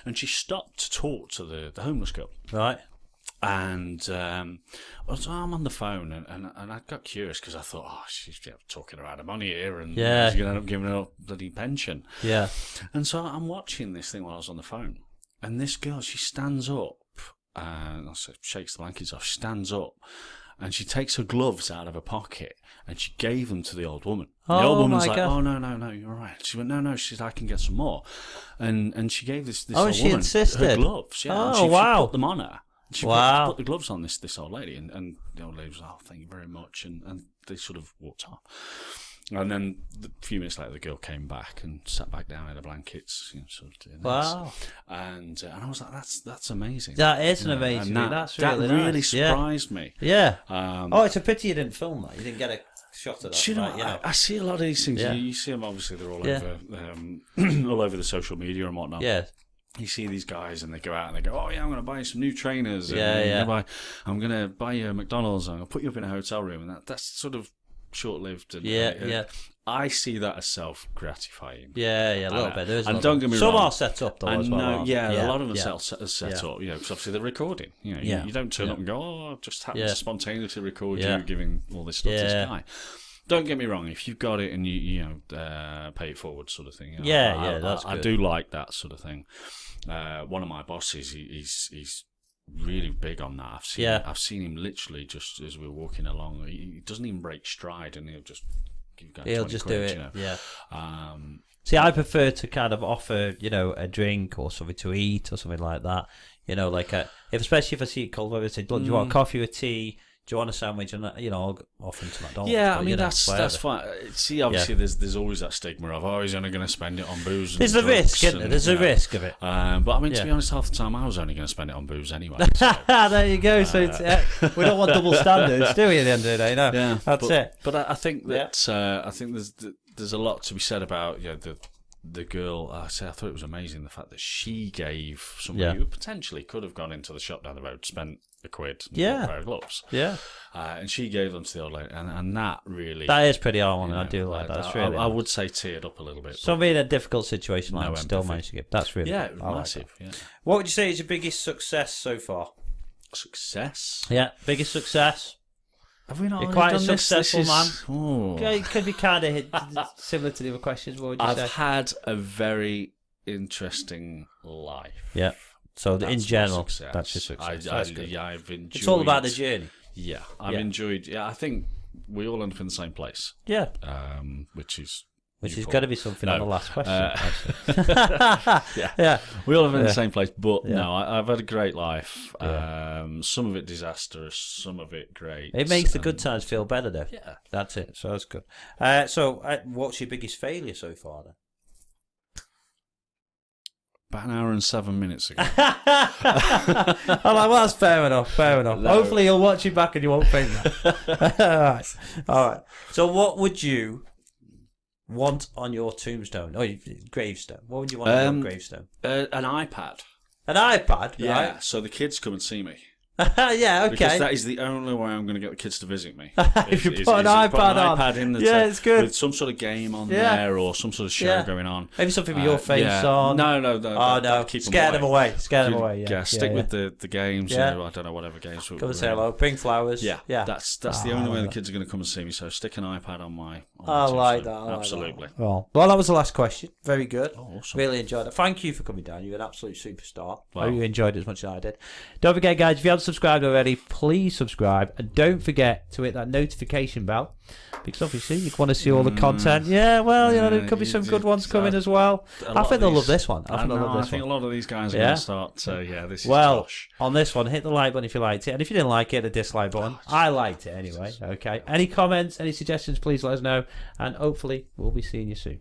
And she stopped to talk to the homeless girl. Right. And I'm on the phone, and I got curious because I thought, she's talking her out of money here, and she's going to end up giving her a bloody pension. Yeah. And so I'm watching this thing while I was on the phone. And this girl, she stands up, and shakes the blankets off. She stands up, and she takes her gloves out of her pocket, and she gave them to the old woman. The old woman's like, God. "Oh, no, you're all right." She went, "No." She said, "I can get some more." And she gave this old she woman insisted. her gloves. Yeah, and she put them on her. She put the gloves on this old lady, and the old lady was like, "Oh, thank you very much," and they sort of walked off. And then a few minutes later, the girl came back and sat back down in the blankets, sort of doing this. And I was like, "That's amazing. That is amazing. That's really that really surprised me." Yeah. It's a pity you didn't film that. You didn't get a shot of that. I see a lot of these things. Yeah. You see them. Obviously, they're all over, all over the social media and whatnot. Yeah. You see these guys, and they go out and they go, "Oh yeah, I'm going to buy you some new trainers. I'm going to buy you a McDonald's. I'm going to put you up in a hotel room," and that's sort of short-lived. And, I see that as self-gratifying. Yeah, a little bit. There is, and don't get me some wrong. are set up though as well. A lot of them are set up. Because obviously they're recording. You don't turn up and go, "Oh, just happen to spontaneously record you giving all this stuff to this guy." Don't get me wrong. If you've got it and you pay it forward, sort of thing. That's good. I do like that sort of thing. One of my bosses, he's really big on that. I've seen him literally just as we're walking along. He doesn't even break stride, and he'll just give you guys he'll just quid, do it. Yeah. See, I prefer to kind of offer, a drink or something to eat or something like that. Especially if I see it cold weather, say, "Look, do you want coffee or tea? Do you want a sandwich?" And I'll offer them to McDonald's. Yeah, I mean that's fine. See, obviously, there's always that stigma of he's only going to spend it on booze. There's a risk, isn't there? There's a risk of it. But I mean, to be honest, half the time I was only going to spend it on booze anyway. So. There you go. So we don't want double standards, do we? At the end of the day, no. Yeah, that's it. But I think that I think there's a lot to be said about the girl. I thought it was amazing the fact that she gave somebody who potentially could have gone into the shop down the road, spent a quid, and bought a pair of gloves. Yeah. And she gave them to the old lady, and that really... That is pretty heartwarming. I do like that. That's really I would say teared up a little bit. Somebody in a difficult situation like still managed to give. That's really... Yeah, it was massive. Like what would you say is your biggest success so far? Success? Yeah, biggest success. Have we not? You're quite a done successful man. Oh. It could be kind of similar to the other questions. What would you say? I've had a very interesting life. Yeah. So in general, that's your success. I've enjoyed. It's all about the journey. Yeah, I've enjoyed. Yeah, I think we all end up in the same place. Yeah. Which is got to be something on the last question. Yeah. We all live in the same place, but no, I've had a great life. Some of it disastrous, some of it great. It makes the good times feel better, though. Yeah, that's it. So that's good. What's your biggest failure so far, then? About an hour and 7 minutes ago. I'm like, well, that's fair enough. No. Hopefully you'll watch it back and you won't think that. All right. So what would you want on your tombstone or your gravestone? What would you want on your gravestone? An iPad. An iPad? Yeah, right? so the kids come and see me. Yeah, okay. Because that is the only way I'm going to get the kids to visit me. If you put an iPad in the it's good. with some sort of game on there or some sort of show going on. Maybe something with your face on. No. Oh, no. Scare them away. Yeah, stick with the games. Yeah. I don't know, whatever games. Come and say hello. Bring flowers. Yeah. That's the only way the kids are going to come and see me. So stick an iPad on my I like tombstone. that. Absolutely. Well, that was the last question. Very good. Oh, awesome. Really enjoyed it. Thank you for coming down. You're an absolute superstar. Wow. I hope you enjoyed it as much as I did. Don't forget, guys, if you haven't subscribed already, please subscribe. And don't forget to hit that notification bell. Because obviously you want to see all the content. Yeah, well, there could be some good ones coming as well. I think they'll love this one. I think a lot of these guys are going to start. This is gosh. On this one, hit the like button if you liked it. And if you didn't like it, the dislike button. I liked it anyway. Okay. Any comments, any suggestions, please let us know. And hopefully we'll be seeing you soon.